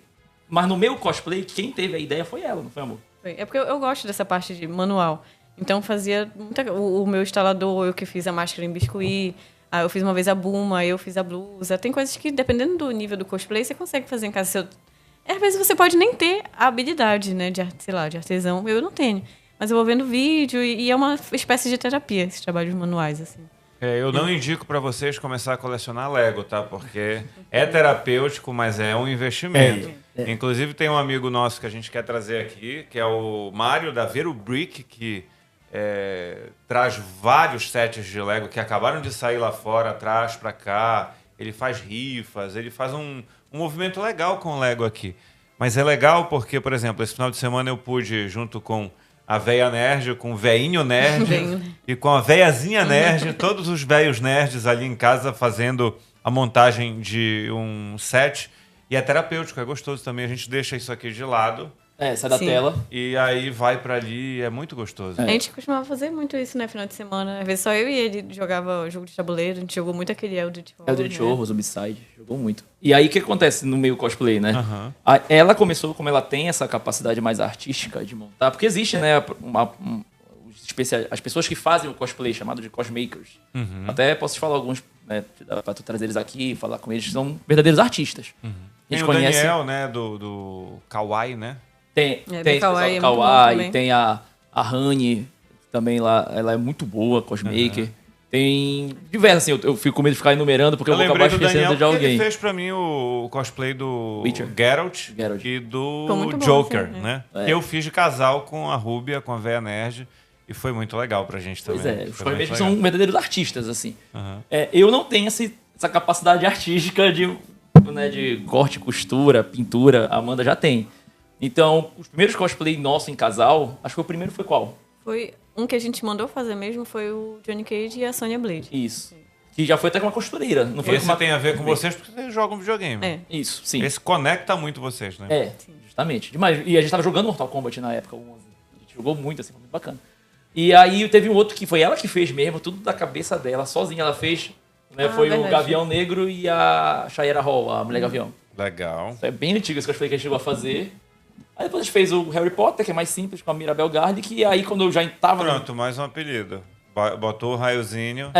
mas no meu cosplay, quem teve a ideia foi ela, não foi, amor? É porque eu gosto dessa parte de manual. Então fazia o meu instalador, eu que fiz a máscara em biscuit, eu fiz uma vez a Buma, eu fiz a blusa. Tem coisas que, dependendo do nível do cosplay, você consegue fazer em casa. Às vezes você pode nem ter a habilidade, né, de artesão. Eu não tenho. Mas eu vou vendo vídeo e é uma espécie de terapia, esses trabalhos manuais, assim. Eu não indico para vocês começar a colecionar Lego, tá? Porque é terapêutico, mas é um investimento. Inclusive, tem um amigo nosso que a gente quer trazer aqui, que é o Mário, da Vero Brick, que traz vários sets de Lego que acabaram de sair lá fora, traz para cá. Ele faz rifas, ele faz um movimento legal com o Lego aqui. Mas é legal porque, por exemplo, esse final de semana eu pude, junto com a véia nerd, com o veinho nerd e com a veiazinha nerd, todos os velhos nerds ali em casa fazendo a montagem de um set. E é terapêutico, é gostoso também. A gente deixa isso aqui de lado. Sai da tela. E aí vai pra ali, é muito gostoso. A gente costumava fazer muito isso, né, final de semana. Às vezes só eu e ele jogava jogo de tabuleiro, a gente jogou muito aquele Eldritch Horror. Eldritch Horror, Zombicide, jogou muito. E aí o que acontece no meio cosplay, né? Ela começou, como ela tem essa capacidade mais artística de montar, porque existe, né, as pessoas que fazem o cosplay, chamado de cosmakers. Até posso te falar alguns, né, pra tu trazer eles aqui, falar com eles, são verdadeiros artistas. A gente conhece... Daniel, né, do Kawaii, né? Tem o Kawaii, tem a Hani, também lá, ela é muito boa, Cosmaker. Tem diversas, assim, eu fico com medo de ficar enumerando, porque eu vou acabar esquecendo de alguém. Ele fez pra mim o cosplay do Witcher. Geralt e Ficou do muito bom, Joker, sim, né? É. Que eu fiz de casal com a Rúbia, com a Véia Nerd, e foi muito legal pra gente também. Pois é, os Foi muito Cosmakers legal. são verdadeiros artistas, assim. Aham. Eu não tenho essa capacidade artística de corte, costura, pintura, a Amanda já tem. Então, os primeiros cosplay nossos em casal, acho que o primeiro foi qual? Foi um que a gente mandou fazer mesmo, foi o Johnny Cage e a Sonya Blade. Isso. Que já foi até com uma costureira, não foi Esse com uma... tem a ver com vocês porque vocês jogam videogame. É. Isso, sim. Esse conecta muito vocês, né? Justamente. Demais. E a gente tava jogando Mortal Kombat na época, o 11. A gente jogou muito, assim, foi muito bacana. E aí teve um outro que foi ela que fez mesmo, tudo da cabeça dela, sozinha ela fez. Né? Foi verdade. o Gavião Negro e a Shayera Hall, a Mulher Gavião. Legal. Isso é bem antigo esse cosplay que a gente chegou a fazer. Aí depois a gente fez o Harry Potter, que é mais simples, com a Mirabel Garlic, e aí quando eu já tava... Pronto, mais um apelido. Botou o raiozinho.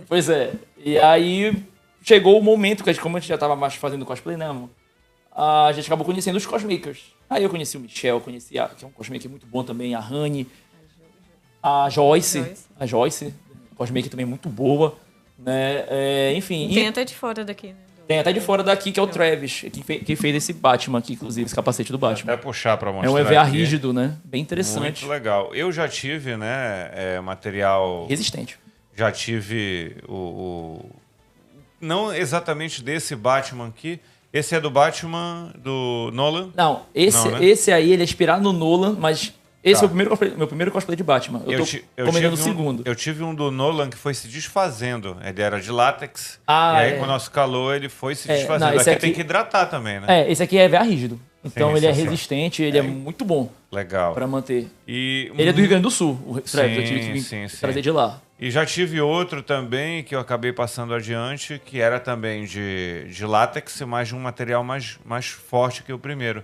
Pois é. E aí chegou o momento que, como a gente já tava mais fazendo cosplay, né, amor? A gente acabou conhecendo os cosmakers. Aí eu conheci o Michel, que é um cosmaker muito bom também, a Rani, a Joyce. A Joyce, cosmaker também muito boa, né? Enfim. Tem até de fora daqui, né? Tem até de fora daqui, que é o Travis, que fez esse Batman aqui, inclusive, esse capacete do Batman. Até puxar pra mostrar. É um EVA aqui. rígido, né? Bem interessante. Muito legal. Eu já tive, né, material... Resistente. Já tive não exatamente desse Batman aqui. Esse é do Batman do Nolan? Não, esse, Não, né? esse aí ele é inspirado no Nolan, mas esse é o meu primeiro cosplay de Batman. Eu tô comendo o segundo. Eu tive um do Nolan que foi se desfazendo. Ele era de látex. E Ah, aí, é. com o nosso calor, ele foi se É, desfazendo. não, esse Aqui tem aqui- que hidratar também, né? Esse aqui é EVA rígido. Então Sim, ele é sim, sim. resistente, ele é muito bom Legal. pra manter. E Ele é do Rio Grande do Sul, o Travis, eu tive que sim. trazer de lá. E já tive outro também que eu acabei passando adiante, que era também de látex, mas de um material mais forte que o primeiro.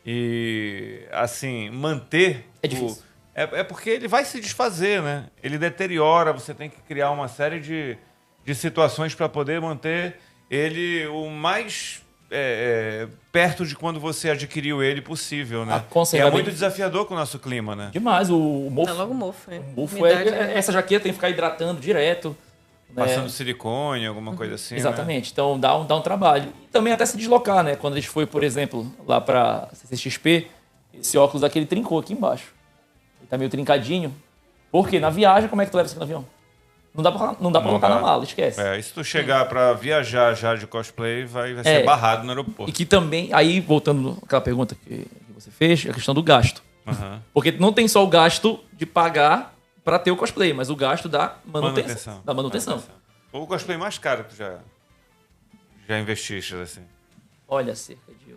E, assim, manter... É difícil. É porque ele vai se desfazer, né? Ele deteriora, você tem que criar uma série de situações para poder manter ele o mais perto de quando você adquiriu ele possível, né? A conserva E é muito bem- desafiador com o nosso clima, né? Demais, o mofo. Tá logo mofo, né? O mofo Umidade, né? essa jaqueta tem que ficar hidratando direto. né? Passando silicone, alguma coisa assim, né? Exatamente. Então dá um trabalho. E também até se deslocar, né? Quando a gente foi, por exemplo, lá pra CCXP, esse óculos aqui ele trincou aqui embaixo. Ele tá meio trincadinho. Porque na viagem, como é que tu leva isso aqui no avião? Não dá pra colocar na mala, esquece. E se tu chegar pra viajar já de cosplay, vai ser barrado no E aeroporto. que também, aí voltando àquela pergunta que você fez, a questão do gasto. Aham. Porque não tem só o gasto de pagar pra ter o cosplay, mas o gasto da manutenção. Da manutenção. O cosplay mais caro que tu já investiste, assim. Olha, cerca de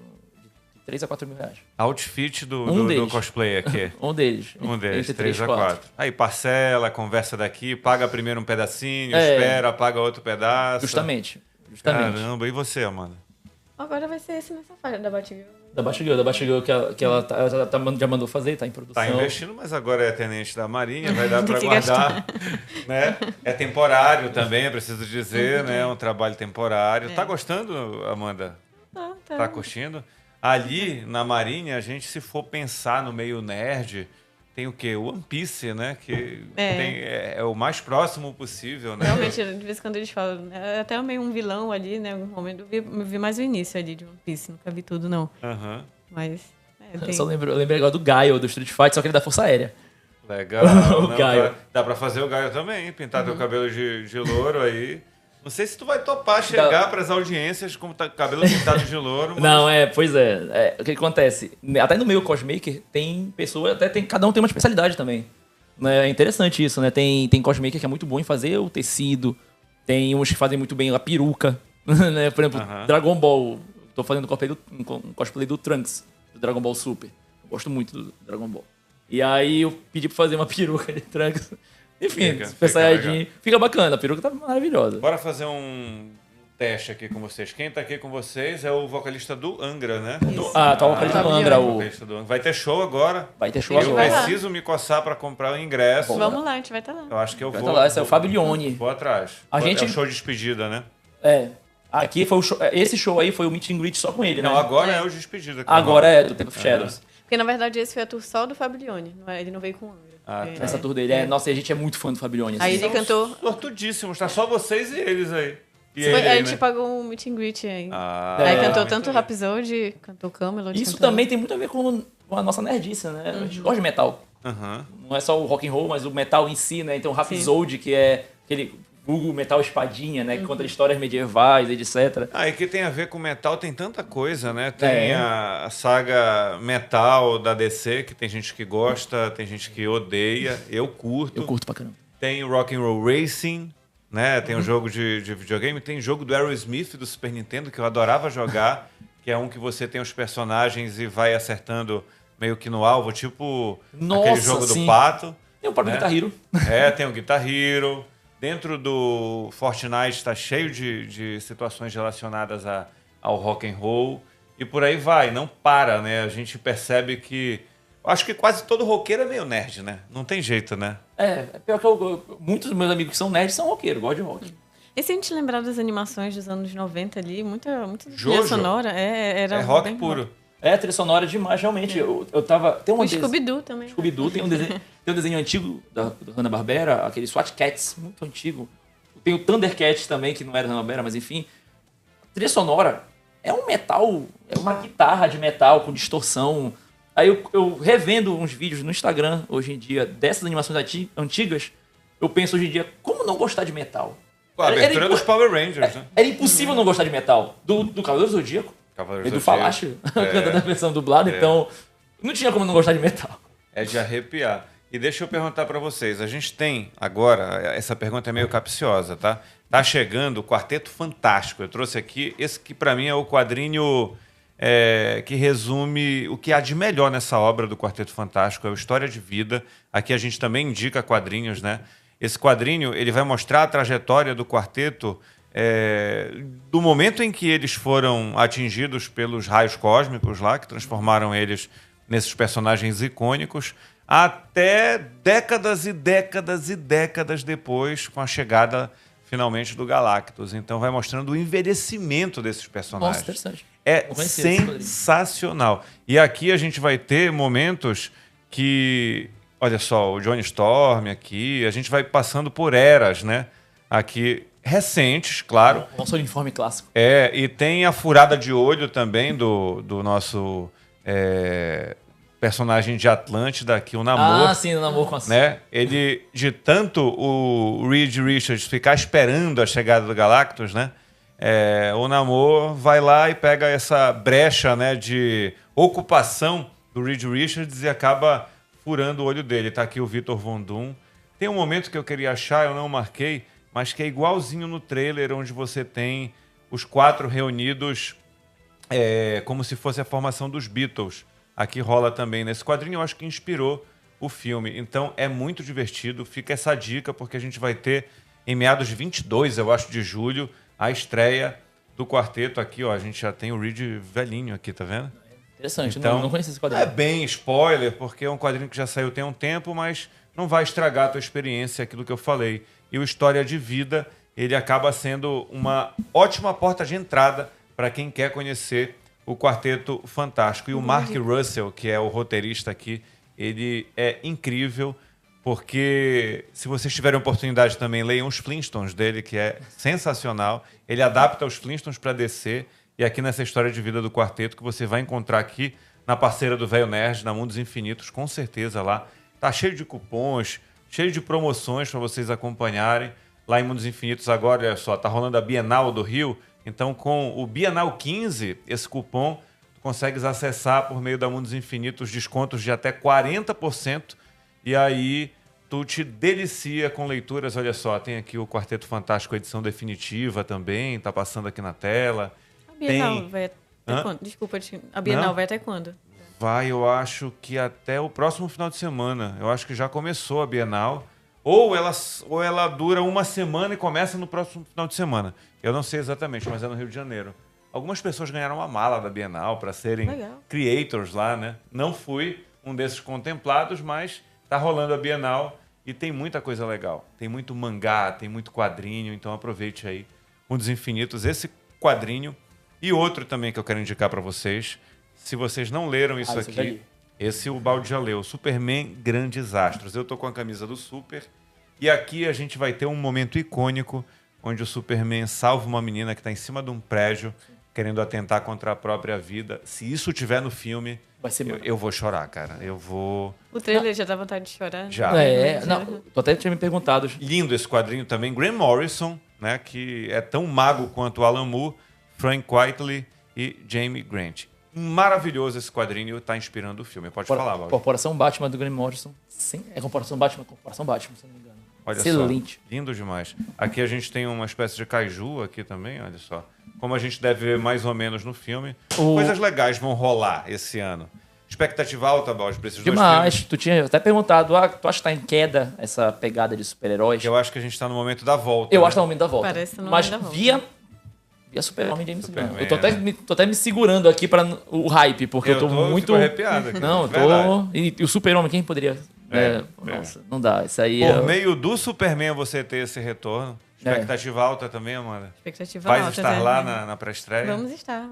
3 a 4 mil reais. Outfit do deles. cosplay aqui. Um deles. Um deles, Entre 3 a 4. Aí parcela, conversa daqui, paga primeiro um pedacinho, espera, paga outro pedaço. Justamente. Caramba, e você, Amanda? Agora vai ser esse nessa faixa da Batgirl. Da Batgirl que ela já mandou fazer, tá em produção. Tá investindo, mas agora é tenente da Marinha, vai dar para Tem que guardar. Né? É temporário também, é preciso dizer, né? É um trabalho temporário. Tá gostando, Amanda? Tá curtindo? Ali, na Marinha, a gente, se for pensar no meio nerd, tem o quê? O One Piece, né? Que é o mais próximo possível, né? Realmente, de vez em quando eles falam, é até meio um vilão ali, né? Em algum momento eu vi mais o início ali de One Piece, nunca vi tudo, não. Aham. Mas. Eu Tem... só lembrei agora do Gaio, do Street Fighter, só que ele é da Força Aérea. Legal. O Gaio. Dá pra fazer o Gaio também, pintar teu cabelo de louro aí. Não sei se tu vai topar chegar pras audiências com cabelo pintado de louro. Mas... Não, pois é. O que acontece? Até no meio cosmaker tem pessoa, cada um tem uma especialidade também. Né? É interessante isso, né? Tem cosmaker que é muito bom em fazer o tecido, tem uns que fazem muito bem a peruca. Né? Por exemplo, Dragon Ball. Tô fazendo um cosplay do Trunks, do Dragon Ball Super. Eu gosto muito do Dragon Ball. E aí eu pedi pra fazer uma peruca de Trunks. Enfim, Super Saiyajin. Fica bacana, a peruca tá maravilhosa. Bora fazer um teste aqui com vocês. Quem tá aqui com vocês é o vocalista do Angra, né? Tá o vocalista do Angra. Vai ter show agora. Vai ter show Eu agora. preciso me coçar pra comprar o ingresso. Vamos lá, a gente vai estar lá. Eu acho que eu Vai vou. tá lá, esse é o Fábio Lione. Vou atrás. A gente- É o show de despedida, né? Aqui foi o show. Esse show aí foi o meet and greet só com ele, né? Não, agora é o de despedida. Agora é do Temple of Shadows. Porque, na verdade, esse foi a tour só do Fablione. Ele não veio com o Angra. Ah, tá. Essa tour dele nossa, a gente é muito fã do Fablione. Aí Assim. ele cantou... Sortudíssimos, tá só vocês e eles aí. E Foi, ele a aí, gente né? pagou um meet and greet aí. Ah, Aí cantou muito tanto bem. Rhapsody, cantou Camelot. Isso cantou... também tem muito a ver com a nossa nerdice, né? A gente gosta de metal. Aham. Não é só o rock and roll, mas o metal em si, né? Então o Rhapsody, que é aquele vulgo metal espadinha, né? Que conta histórias medievais, etc. Ah, e que tem a ver com metal, tem tanta coisa, né? Tem a saga metal da DC, que tem gente que gosta, tem gente que odeia. Eu curto. Eu curto pra caramba. Tem o Rock and Roll Racing, né? Tem um jogo de videogame. Tem jogo do Aerosmith do Super Nintendo, que eu adorava jogar, que é um que você tem os personagens e vai acertando meio que no alvo, tipo aquele Nossa, jogo sim. do pato. Tem o próprio né? Guitar Hero. Tem o Guitar Hero. Dentro do Fortnite está cheio de situações relacionadas ao rock and roll. E por aí vai, não para, né? A gente percebe que... Acho que quase todo roqueiro é meio nerd, né? Não tem jeito, né? É pior que muitos dos meus amigos que são nerds são roqueiros, gostam de rock. E se a gente lembrar das animações dos anos 90 ali, muita Jojo. trilha sonora. Era É rock bem puro. É, trilha sonora demais, realmente. Eu tava... Tem O um Scooby-Doo também. Scooby-Doo, tem um desenho antigo do Hanna-Barbera, aquele SWAT Cats, muito antigo. Tem o Thundercats também, que não era da Hanna-Barbera, mas enfim. A trilha sonora é um metal, é uma guitarra de metal com distorção. Aí eu revendo uns vídeos no Instagram, hoje em dia, dessas animações antigas, eu penso hoje em dia, como não gostar de metal? A abertura dos Power Rangers, né? Era impossível não gostar de metal. Do Cavaleiro do Zodíaco. Cavaleiros Edu do Zodíaco. Falache, cantando a versão dublada, então não tinha como não gostar de metal. É de arrepiar. E deixa eu perguntar para vocês. A gente tem agora, essa pergunta é meio capciosa, tá? Tá chegando o Quarteto Fantástico. Eu trouxe aqui, esse que para mim é o quadrinho que resume o que há de melhor nessa obra do Quarteto Fantástico, é o História de Vida. Aqui a gente também indica quadrinhos, né? Esse quadrinho ele vai mostrar a trajetória do quarteto do momento em que eles foram atingidos pelos raios cósmicos lá, que transformaram eles nesses personagens icônicos, até décadas e décadas e décadas depois, com a chegada finalmente do Galactus. Então vai mostrando o envelhecimento desses personagens. Nossa, interessante. É Não conhecia esse quadrinho. sensacional. E aqui a gente vai ter momentos que... Olha só, o Johnny Storm aqui, a gente vai passando por eras, né? Aqui, recentes, claro. Nosso uniforme clássico. E tem a furada de olho também do nosso personagem de Atlântida aqui, o Namor. Ah, sim, o Namor com a... Né? Ele, de tanto o Reed Richards ficar esperando a chegada do Galactus, né? O Namor vai lá e pega essa brecha, né, de ocupação do Reed Richards e acaba furando o olho dele. Tá aqui o Victor Von Doom. Tem um momento que eu queria achar, eu não marquei, mas que é igualzinho no trailer, onde você tem os 4 reunidos como se fosse a formação dos Beatles. Aqui rola também nesse quadrinho, eu acho que inspirou o filme. Então é muito divertido, fica essa dica, porque a gente vai ter em meados de 22, eu acho, de julho, a estreia do quarteto aqui, ó. A gente já tem o Reed velhinho aqui, tá vendo? Interessante, Então, não conhecia esse quadrinho. É bem spoiler, porque é um quadrinho que já saiu tem um tempo, mas não vai estragar a tua experiência, aquilo que eu falei. E o História de Vida, ele acaba sendo uma ótima porta de entrada para quem quer conhecer o Quarteto Fantástico. E o Mark Russell, que é o roteirista aqui, ele é incrível, porque se vocês tiverem oportunidade também, leiam os Flintstones dele, que é sensacional. Ele adapta os Flintstones para DC. E aqui nessa História de Vida do Quarteto, que você vai encontrar aqui na parceira do Velho Nerd, na Mundos Infinitos, com certeza lá. Tá cheio de cupons, cheio de promoções para vocês acompanharem. Lá em Mundos Infinitos agora, olha só, tá rolando a Bienal do Rio. Então, com o Bienal 15, esse cupom, tu consegues acessar por meio da Mundos Infinitos descontos de até 40%. E aí tu te delicia com leituras. Olha só, tem aqui o Quarteto Fantástico, edição definitiva também, tá passando aqui na tela. A Bienal Tem... vai até quando? Desculpa, a Bienal Não? vai até quando? Vai, eu acho que até o próximo final de semana. Eu acho que já começou a Bienal. Ou ela dura uma semana e começa no próximo final de semana. Eu não sei exatamente, mas é no Rio de Janeiro. Algumas pessoas ganharam uma mala da Bienal para serem Legal. creators lá, né? Não fui um desses contemplados, mas tá rolando a Bienal e tem muita coisa legal. Tem muito mangá, tem muito quadrinho, então aproveite aí Mundos Infinitos, esse quadrinho. E outro também que eu quero indicar para vocês, se vocês não leram isso Isso eu já aqui, li. Esse o Baldi já leu. Superman, Grandes Astros. Eu tô com a camisa do Super. E aqui a gente vai ter um momento icônico onde o Superman salva uma menina que está em cima de um prédio querendo atentar contra a própria vida. Se isso tiver no filme, Vai ser eu vou chorar, cara. Eu vou... O trailer já dá vontade de chorar. Já. Tu até tinha me perguntado. Lindo esse quadrinho também. Grant Morrison, né, que é tão mago quanto Alan Moore, Frank Quitely e Jamie Grant. Maravilhoso esse quadrinho, está inspirando o filme. Pode falar, Baldi. Corporação Batman do Grant Morrison. Sim, é Corporação Batman, se eu não me engano. Olha Excelente. Só, lindo demais. Aqui a gente tem uma espécie de kaiju aqui também, olha só. Como a gente deve ver mais ou menos no filme. Coisas legais vão rolar esse ano. Expectativa alta, Baldi, para esses dois Demais. filmes? Tu tinha até perguntado, tu acha que tá em queda essa pegada de super-heróis? Eu acho que a gente está no momento da volta. Eu né? acho que tá no momento da volta. Parece no Mas momento da volta. via Super-Homem James Gunn. Superman, Eu tô até me segurando aqui para o hype, porque eu tô muito... fico arrepiado aqui. Não, eu Verdade. tô... E o Super-Homem, quem poderia... Nossa, não dá. Isso aí Por meio do Superman você ter esse retorno. Expectativa alta também, Amanda? Expectativa Vai alta, estar né? lá na pré-estreia? Vamos estar.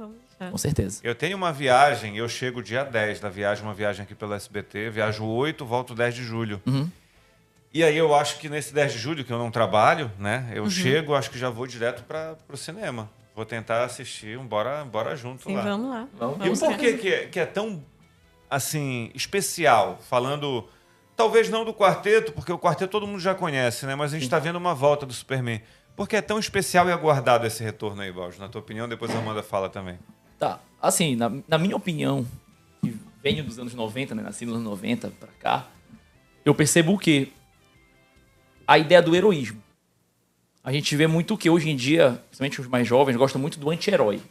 Com certeza. Eu tenho uma viagem, eu chego dia 10 da viagem, uma viagem aqui pelo SBT, viajo 8, volto 10 de julho. Uhum. E aí eu acho que nesse 10 de julho, que eu não trabalho, né? Eu chego, acho que já vou direto para o cinema. Vou tentar assistir bora junto Sim, lá. vamos lá. Vamos. E Vamos por lá. que é tão, assim, especial? Falando, talvez não do quarteto, porque o quarteto todo mundo já conhece, né? Mas a gente está vendo uma volta do Superman. Por que é tão especial e aguardado esse retorno aí, Baldi? Na tua opinião, depois a Amanda fala também. Tá, assim, na minha opinião, que venho dos anos 90, né? Nasci nos anos 90 pra cá, eu percebo que a ideia do heroísmo. A gente vê muito que hoje em dia, principalmente os mais jovens, gostam muito do anti-herói.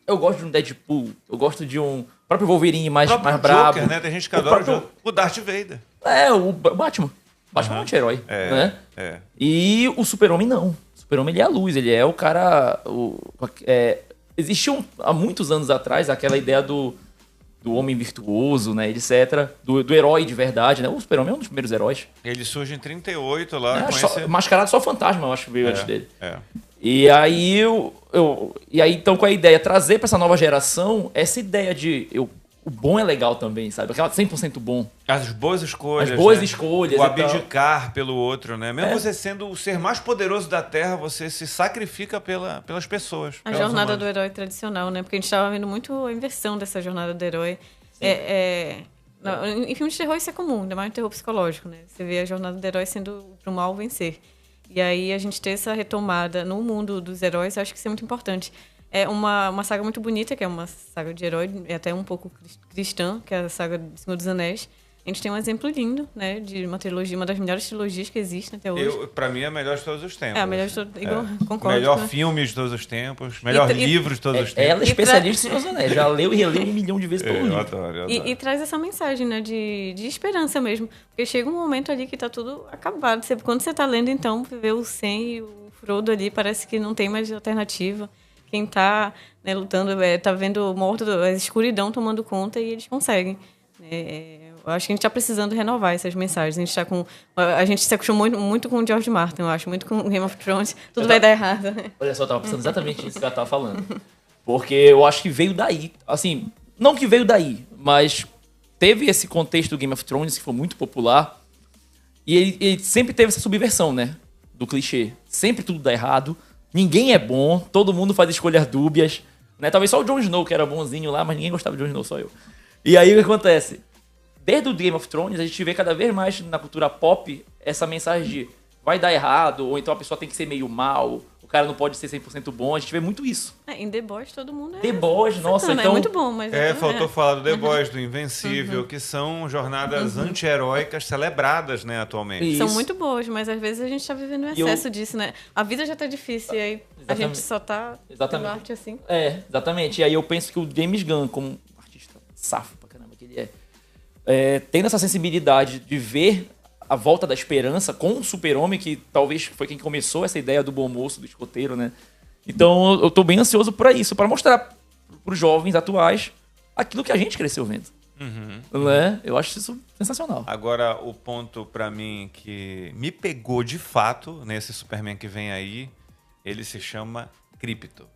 Eu gosto de um Deadpool, eu gosto de um próprio Wolverine mais O brabo. Joker, né? Tem gente que O adora próprio- o Darth Vader. O Batman. Batman é um anti-herói, né? É. E o Super-Homem não. O Super-Homem ele é a luz, ele é o cara... Existiu há muitos anos atrás aquela ideia do homem virtuoso, né, etc. Do herói de verdade, né? O Super-Homem é um dos primeiros heróis. Ele surge em 38 lá. com esse... Mascarado só fantasma, eu acho que veio antes dele. É. E aí, então, com a ideia, trazer pra essa nova geração essa ideia de... o bom é legal também, sabe? Aquela 100% bom. As boas escolhas. As boas né? escolhas O e tal. abdicar pelo outro, né? Mesmo É. você sendo o ser mais poderoso da Terra, você se sacrifica pelas pessoas. A pelas jornada do humanas. herói tradicional, né? Porque a gente estava vendo muito a inversão dessa jornada do herói. Em filmes de terror isso é comum, ainda mais no terror psicológico, né? Você vê a jornada do herói sendo pro mal vencer. E aí a gente ter essa retomada no mundo dos heróis, eu acho que isso é muito importante. É uma saga muito bonita, que é uma saga de herói, é até um pouco cristã, que é a saga do Senhor dos Anéis. A gente tem um exemplo lindo, né? De uma trilogia, uma das melhores trilogias que existem até hoje. Pra mim é a melhor de todos os tempos. É a melhor de todos, concordo. Melhor né? filme de todos os tempos, melhor livro de todos os tempos. Ela é especialista em Senhor dos Anéis. Já leu e releu 1 milhão de vezes todo Eu livro. adoro, eu adoro. E traz essa mensagem, né, de esperança mesmo. Porque chega um momento ali que tá tudo acabado. Quando você tá lendo, então, vê o Sam e o Frodo ali, parece que não tem mais alternativa. Quem tá, né, lutando, tá vendo morto, a escuridão tomando conta e eles conseguem. Eu acho que a gente tá precisando renovar essas mensagens. A gente se acostumou muito com o George Martin, eu acho, muito com Game of Thrones. Tudo vai dar errado. Olha só, eu tava pensando exatamente isso que ela tava falando. Porque eu acho que veio daí. Assim, não que veio daí, mas teve esse contexto do Game of Thrones que foi muito popular. E ele sempre teve essa subversão, né? Do clichê. Sempre tudo dá errado. Ninguém é bom. Todo mundo faz escolhas dúbias. Né? Talvez só o Jon Snow, que era bonzinho lá, mas ninguém gostava de Jon Snow, só eu. E aí o que acontece? Desde o Game of Thrones, a gente vê cada vez mais na cultura pop essa mensagem de vai dar errado, ou então a pessoa tem que ser meio mal, o cara não pode ser 100% bom. A gente vê muito isso. Em The Boys todo mundo é... The Boys, nossa, sacana, então... É muito bom, mas... Faltou falar do The Boys, do Invencível, que são jornadas anti-heróicas celebradas, né, atualmente. Isso. São muito boas, mas às vezes a gente tá vivendo um excesso disso, né? A vida já tá difícil e aí a Exatamente. gente só tá tendo arte assim. Exatamente. E aí eu penso que o James Gunn, como um artista safo pra caramba que ele tendo essa sensibilidade de ver a volta da esperança com o Super-Homem, que talvez foi quem começou essa ideia do bom moço, do escoteiro, né? Então eu tô bem ansioso pra isso, pra mostrar pros jovens atuais aquilo que a gente cresceu vendo. Né? Eu acho isso sensacional. Agora, o ponto pra mim que me pegou de fato nesse Superman que vem aí, ele se chama Krypto.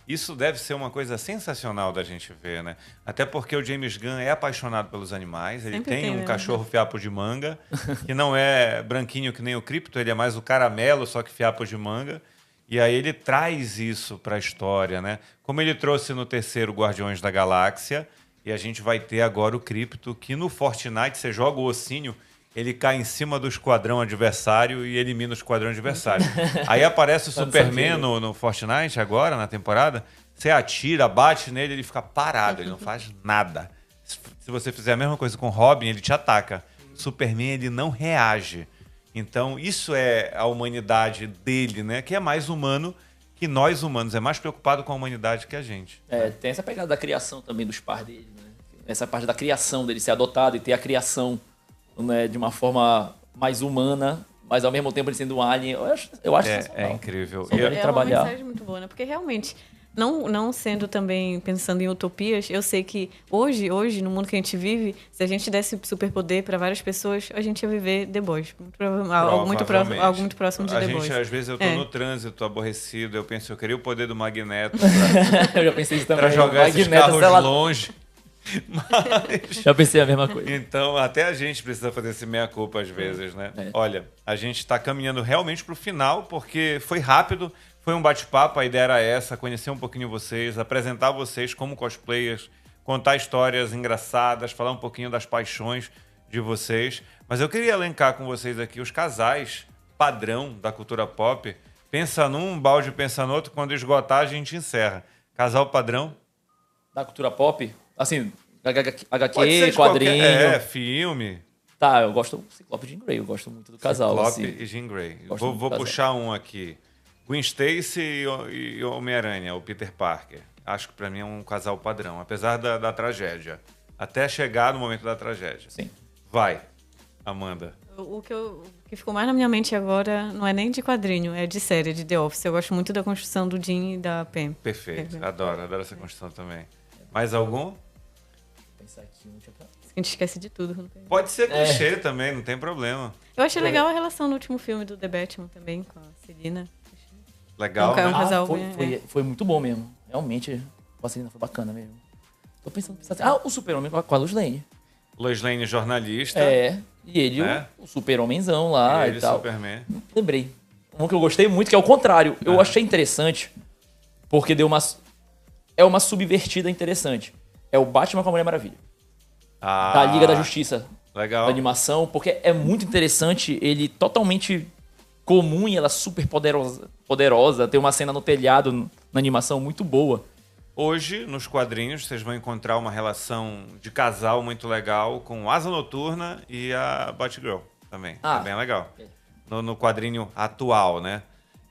Isso deve ser uma coisa sensacional da gente ver, né? Até porque o James Gunn é apaixonado pelos animais. Ele Sempre tem um né? cachorro fiapo de manga, que não é branquinho que nem o Krypto, ele é mais o caramelo, só que fiapo de manga. E aí ele traz isso para a história, né? Como ele trouxe no terceiro Guardiões da Galáxia, e a gente vai ter agora o Krypto, que no Fortnite você joga o ossinho, ele cai em cima do esquadrão adversário e elimina o esquadrão adversário. Aí aparece o Superman no Fortnite agora, na temporada, você atira, bate nele, ele fica parado, ele não faz nada. Se você fizer a mesma coisa com o Robin, ele te ataca. Superman, ele não reage. Então, isso é a humanidade dele, né? Que é mais humano que nós humanos. É mais preocupado com a humanidade que a gente. Tem essa pegada da criação também dos pais dele, né? Essa parte da criação dele ser adotado e ter a criação, né, de uma forma mais humana, mas ao mesmo tempo ele sendo um alien. Eu acho É incrível. Uma mensagem muito boa, né? Porque realmente, não sendo também pensando em utopias, eu sei que hoje, no mundo que a gente vive, se a gente desse superpoder para várias pessoas, a gente ia viver The Boys. Algo muito próximo de The Boys. Às vezes eu tô no trânsito, aborrecido, eu penso, eu queria o poder do Magneto eu já pensei isso também. para jogar esses carros longe. Mas... Já pensei a mesma coisa. Então, até a gente precisa fazer esse meia-culpa às vezes, né? Olha, a gente está caminhando realmente para o final, porque foi rápido, foi um bate-papo, a ideia era essa, conhecer um pouquinho vocês, apresentar vocês como cosplayers, contar histórias engraçadas, falar um pouquinho das paixões de vocês. Mas eu queria elencar com vocês aqui os casais padrão da cultura pop. Pensa num, balde pensa no outro, quando esgotar a gente encerra. Casal padrão? Da cultura pop? Assim, HQ, quadrinho. Filme. Tá, eu gosto do Ciclope e Jean Grey, eu gosto muito do casal. Ciclope assim. e Jean Grey. Vou puxar um aqui. Gwen Stacy e Homem-Aranha, o Peter Parker. Acho que pra mim é um casal padrão, apesar da tragédia. Até chegar no momento da tragédia. Sim. Vai, Amanda. O que ficou mais na minha mente agora não é nem de quadrinho, é de série, de The Office. Eu gosto muito da construção do Jim e da Pam. Perfeito, adoro essa construção também. Mais algum? Pensar aqui, A gente esquece de tudo. Pode ser clichê também, não tem problema. Eu achei legal a relação no último filme do The Batman também, com a Selina. Legal, né? Foi muito bom mesmo. Realmente, a Selina foi bacana mesmo. Tô pensando assim, o Super-Homem com a Lois Lane. Lois Lane, jornalista. E ele, o Super-Homenzão lá e tal. Superman. Lembrei. Um que eu gostei muito, que é o contrário. Eu achei interessante, porque deu uma subvertida interessante. É o Batman com a Mulher Maravilha. Da Liga da Justiça. Legal. Da animação, porque é muito interessante, ele totalmente comum e ela super poderosa. Tem uma cena no telhado, na animação, muito boa. Hoje, nos quadrinhos, vocês vão encontrar uma relação de casal muito legal com Asa Noturna e a Batgirl também. É bem legal. No quadrinho atual, né?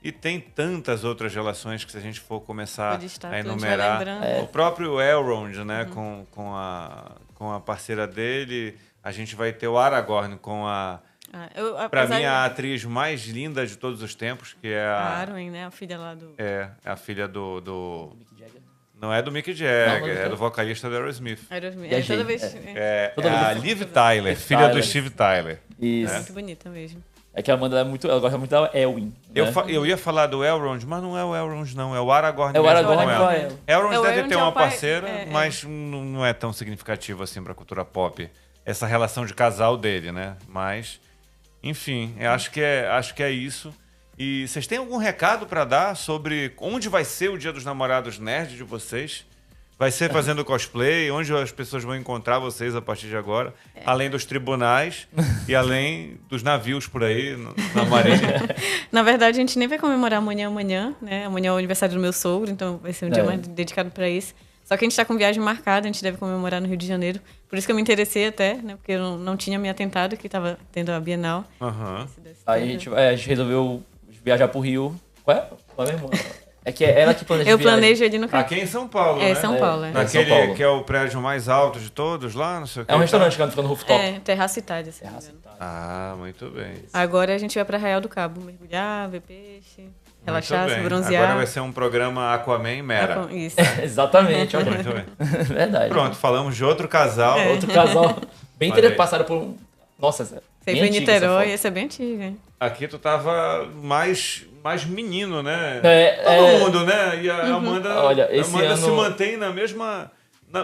E tem tantas outras relações que se a gente for começar a enumerar... O próprio Elrond, né? Com a parceira dele. A gente vai ter o Aragorn com a... Pra mim, a atriz mais linda de todos os tempos, que é a Arwen, né? A filha lá do... É a filha do Mick Jagger. Não é do Mick Jagger, é do vocalista do Aerosmith. Toda vez... a Liv Tyler, filha do Steve Tyler. Isso. Muito bonita mesmo. É que a Amanda ela gosta muito da Elwin. Né? Eu ia falar do Elrond, mas não é o Elrond, não. É o Aragorn mesmo. É o Aragorn com ela. Elrond deve ter uma parceira, mas não é tão significativo assim pra cultura pop. Essa relação de casal dele, né? Mas, enfim, eu acho que é isso. E vocês têm algum recado pra dar sobre onde vai ser o Dia dos Namorados Nerd de vocês? Vai ser fazendo cosplay? Onde as pessoas vão encontrar vocês a partir de agora? Além dos tribunais e além dos navios por aí, na marinha. Na verdade, a gente nem vai comemorar amanhã, né? Amanhã é o aniversário do meu sogro, então vai ser um dia mais dedicado para isso. Só que a gente está com viagem marcada, a gente deve comemorar no Rio de Janeiro. Por isso que eu me interessei até, né? Porque eu não tinha me atentado que estava tendo a Bienal. Aí a gente resolveu viajar pro Rio. Qual é mesmo? É que é ela que planeja. Eu planejo ele no Aqui em São Paulo, né? São Paulo, Naquele São Paulo. que é o prédio mais alto de todos lá, não sei o que. É um restaurante que fica no rooftop. Terraça Itália, se não me engano. Muito bem. Agora a gente vai para Arraial do Cabo, mergulhar, ver peixe, relaxar, se bronzear. Agora vai ser um programa Aquaman Mera. Isso. Exatamente. Muito bem. Verdade. Pronto, falamos de outro casal. Outro casal bem interessante, passaram por... Nossa, Você foi em Niterói, esse é bem antigo, hein? Aqui tu tava mais mais menino, né? É, Todo mundo, né? E a Amanda, Olha, esse Amanda ano- se mantém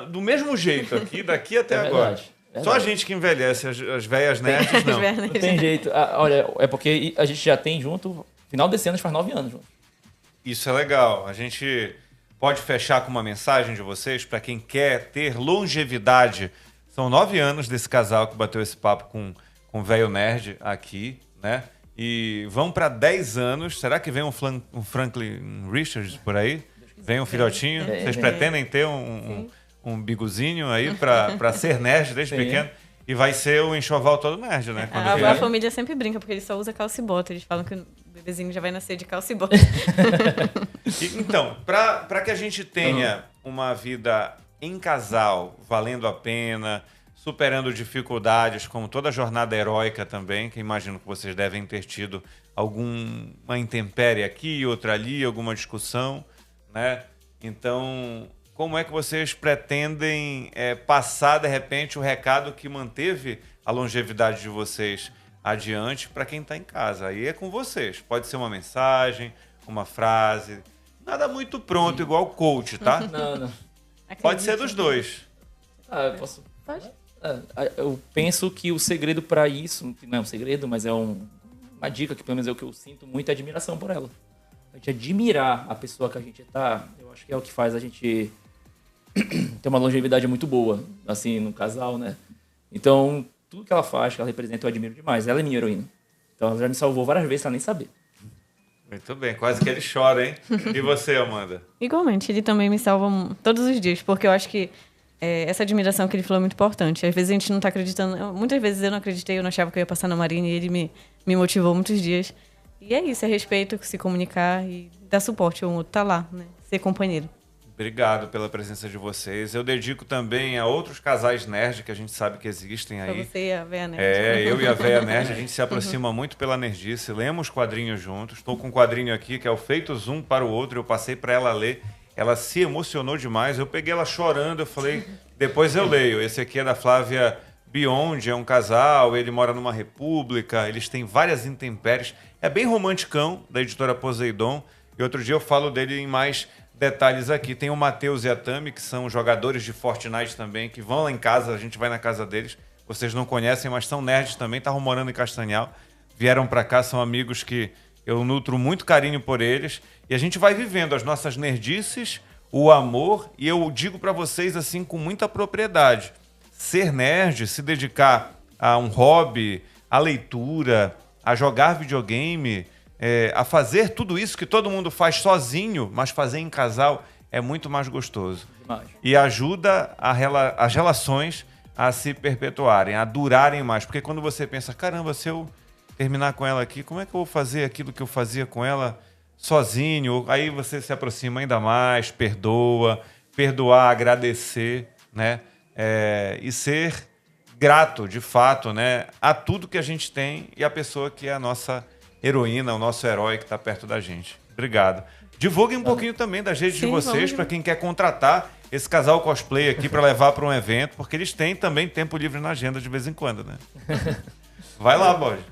do mesmo jeito aqui, daqui até agora. verdade. Só a gente que envelhece, as velhas nerds, não. Não tem jeito. Olha, é porque a gente já tem junto... Final desse ano, a gente faz 9 anos junto. Isso é legal. A gente pode fechar com uma mensagem de vocês para quem quer ter longevidade. São 9 anos desse casal que bateu esse papo com o velho nerd aqui, né? E vão para 10 anos. Será que vem um Franklin Richards por aí? Vem um filhotinho? Vocês pretendem ter um bigozinho aí para ser nerd desde Sim. pequeno? E vai ser o enxoval todo nerd, né? Quando A vier. família sempre brinca, porque ele só usa calça e bota. Eles falam que o bebezinho já vai nascer de calça e bota. Então, para que a gente tenha uma vida em casal, valendo a pena, superando dificuldades, como toda a jornada heróica também, que imagino que vocês devem ter tido alguma intempérie aqui, outra ali, alguma discussão, né? Então, como é que vocês pretendem passar, de repente, o recado que manteve a longevidade de vocês adiante para quem está em casa? Aí é com vocês. Pode ser uma mensagem, uma frase. Nada muito pronto, igual coach, tá? Não. Pode ser dos dois. Eu posso... Pode. Eu penso que o segredo para isso, que não é um segredo, mas é uma dica que pelo menos é o que eu sinto muito, é admiração por ela. A gente admirar a pessoa que a gente tá, eu acho que é o que faz a gente ter uma longevidade muito boa, assim, no casal, né? Então, tudo que ela faz, que ela representa, eu admiro demais. Ela é minha heroína. Então, ela já me salvou várias vezes sem ela nem saber. Muito bem, quase que ele chora, hein? E você, Amanda? Igualmente, ele também me salva todos os dias, porque eu acho que essa admiração que ele falou é muito importante. Às vezes a gente não está acreditando. Muitas vezes eu não acreditei, eu não achava que eu ia passar na Marinha e ele me motivou muitos dias. E é isso, é respeito, se comunicar e dar suporte ao outro, tá lá, né? Ser companheiro. Obrigado pela presença de vocês. Eu dedico também a outros casais nerd que a gente sabe que existem Pra aí. você e a Véia, né? Eu e a Véia Nerd, a gente se aproxima muito pela nerdice, lemos quadrinhos juntos. Estou com um quadrinho aqui que é o Feitos Um para o Outro, eu passei para ela ler. Ela se emocionou demais, eu peguei ela chorando, eu falei, depois eu leio. Esse aqui é da Flávia Beyond, é um casal, ele mora numa república, eles têm várias intempéries. É bem romanticão, da editora Poseidon, e outro dia eu falo dele em mais detalhes aqui. Tem o Matheus e a Tami, que são jogadores de Fortnite também, que vão lá em casa, a gente vai na casa deles. Vocês não conhecem, mas são nerds também, estavam morando em Castanhal. Vieram para cá, são amigos que eu nutro muito carinho por eles. E a gente vai vivendo as nossas nerdices, o amor, e eu digo para vocês assim com muita propriedade. Ser nerd, se dedicar a um hobby, a leitura, a jogar videogame, a fazer tudo isso que todo mundo faz sozinho, mas fazer em casal é muito mais gostoso. Demais. E ajuda as relações a se perpetuarem, a durarem mais. Porque quando você pensa, caramba, se eu terminar com ela aqui, como é que eu vou fazer aquilo que eu fazia com ela sozinho? Aí você se aproxima ainda mais, perdoar, agradecer, né? E ser grato, de fato, né? A tudo que a gente tem e a pessoa que é a nossa heroína, o nosso herói que está perto da gente. Obrigado. Divulguem um pouquinho também das redes de vocês para quem quer contratar esse casal cosplay aqui para levar para um evento, porque eles têm também tempo livre na agenda de vez em quando, né? Vai lá, Borges.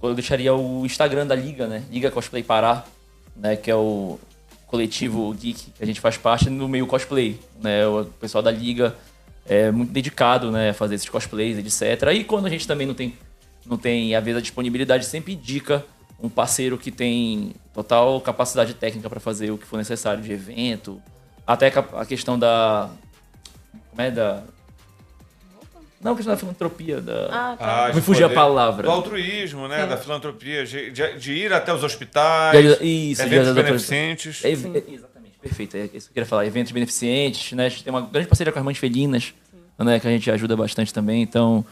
Eu deixaria o Instagram da Liga, né? Liga Cosplay Pará, né? Que é o coletivo geek que a gente faz parte no meio cosplay, né? O pessoal da Liga é muito dedicado, né? A fazer esses cosplays, etc. E quando a gente também não tem a vez a disponibilidade, sempre indica um parceiro que tem total capacidade técnica para fazer o que for necessário de evento, até a questão da... Como é? Não, a questão da filantropia, me fugiu a palavra. Do altruísmo, né? Da filantropia, de ir até os hospitais, eventos beneficentes. Exatamente, perfeito. É isso que eu queria falar. Eventos beneficentes, né? A gente tem uma grande parceria com as Mães Felinas, né? Que a gente ajuda bastante também, então...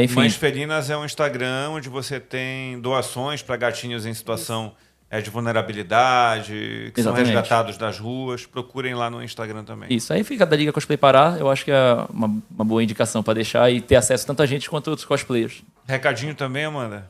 enfim. Mães Felinas é um Instagram onde você tem doações para gatinhos em situação de vulnerabilidade, que Exatamente. são resgatados das ruas. Procurem lá no Instagram também. Isso, aí fica da Liga Cosplay Pará, eu acho que é uma boa indicação para deixar e ter acesso a tanta gente quanto outros cosplayers. Recadinho também, Amanda?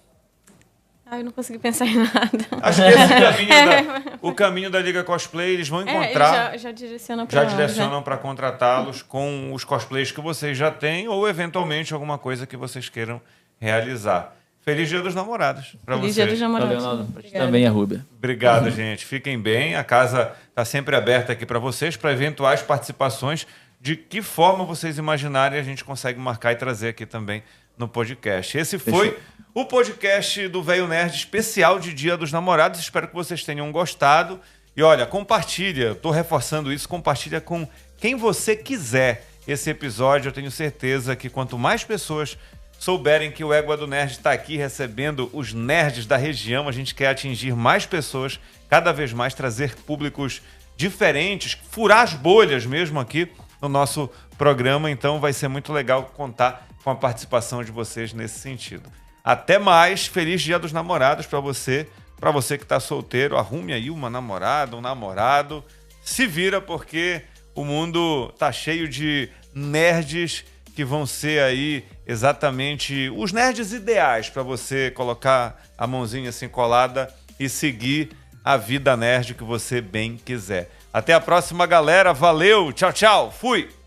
Eu não consegui pensar em nada. Acho que esse o caminho da Liga Cosplay, eles vão encontrar... Eles já direcionam para contratá-los com os cosplays que vocês já têm ou, eventualmente, alguma coisa que vocês queiram realizar. Feliz Dia dos Namorados para Feliz vocês. Dia dos Namorados. Valeu, Naldo. Obrigada. Também, a Rúbia. Obrigado, gente. Fiquem bem. A casa está sempre aberta aqui para vocês, para eventuais participações. De que forma vocês imaginarem, a gente consegue marcar e trazer aqui também no podcast. Esse foi o podcast do Velho Nerd especial de Dia dos Namorados. Espero que vocês tenham gostado. E olha, compartilha, estou reforçando isso, compartilha com quem você quiser esse episódio. Eu tenho certeza que quanto mais pessoas souberem que o Égua do Nerd está aqui recebendo os nerds da região, a gente quer atingir mais pessoas, cada vez mais trazer públicos diferentes, furar as bolhas mesmo aqui no nosso programa. Então vai ser muito legal contar com a participação de vocês nesse sentido. Até mais, feliz Dia dos Namorados para você. Para você que está solteiro, arrume aí uma namorada, um namorado. Se vira, porque o mundo tá cheio de nerds que vão ser aí exatamente os nerds ideais para você colocar a mãozinha assim colada e seguir a vida nerd que você bem quiser. Até a próxima, galera. Valeu, tchau, tchau. Fui!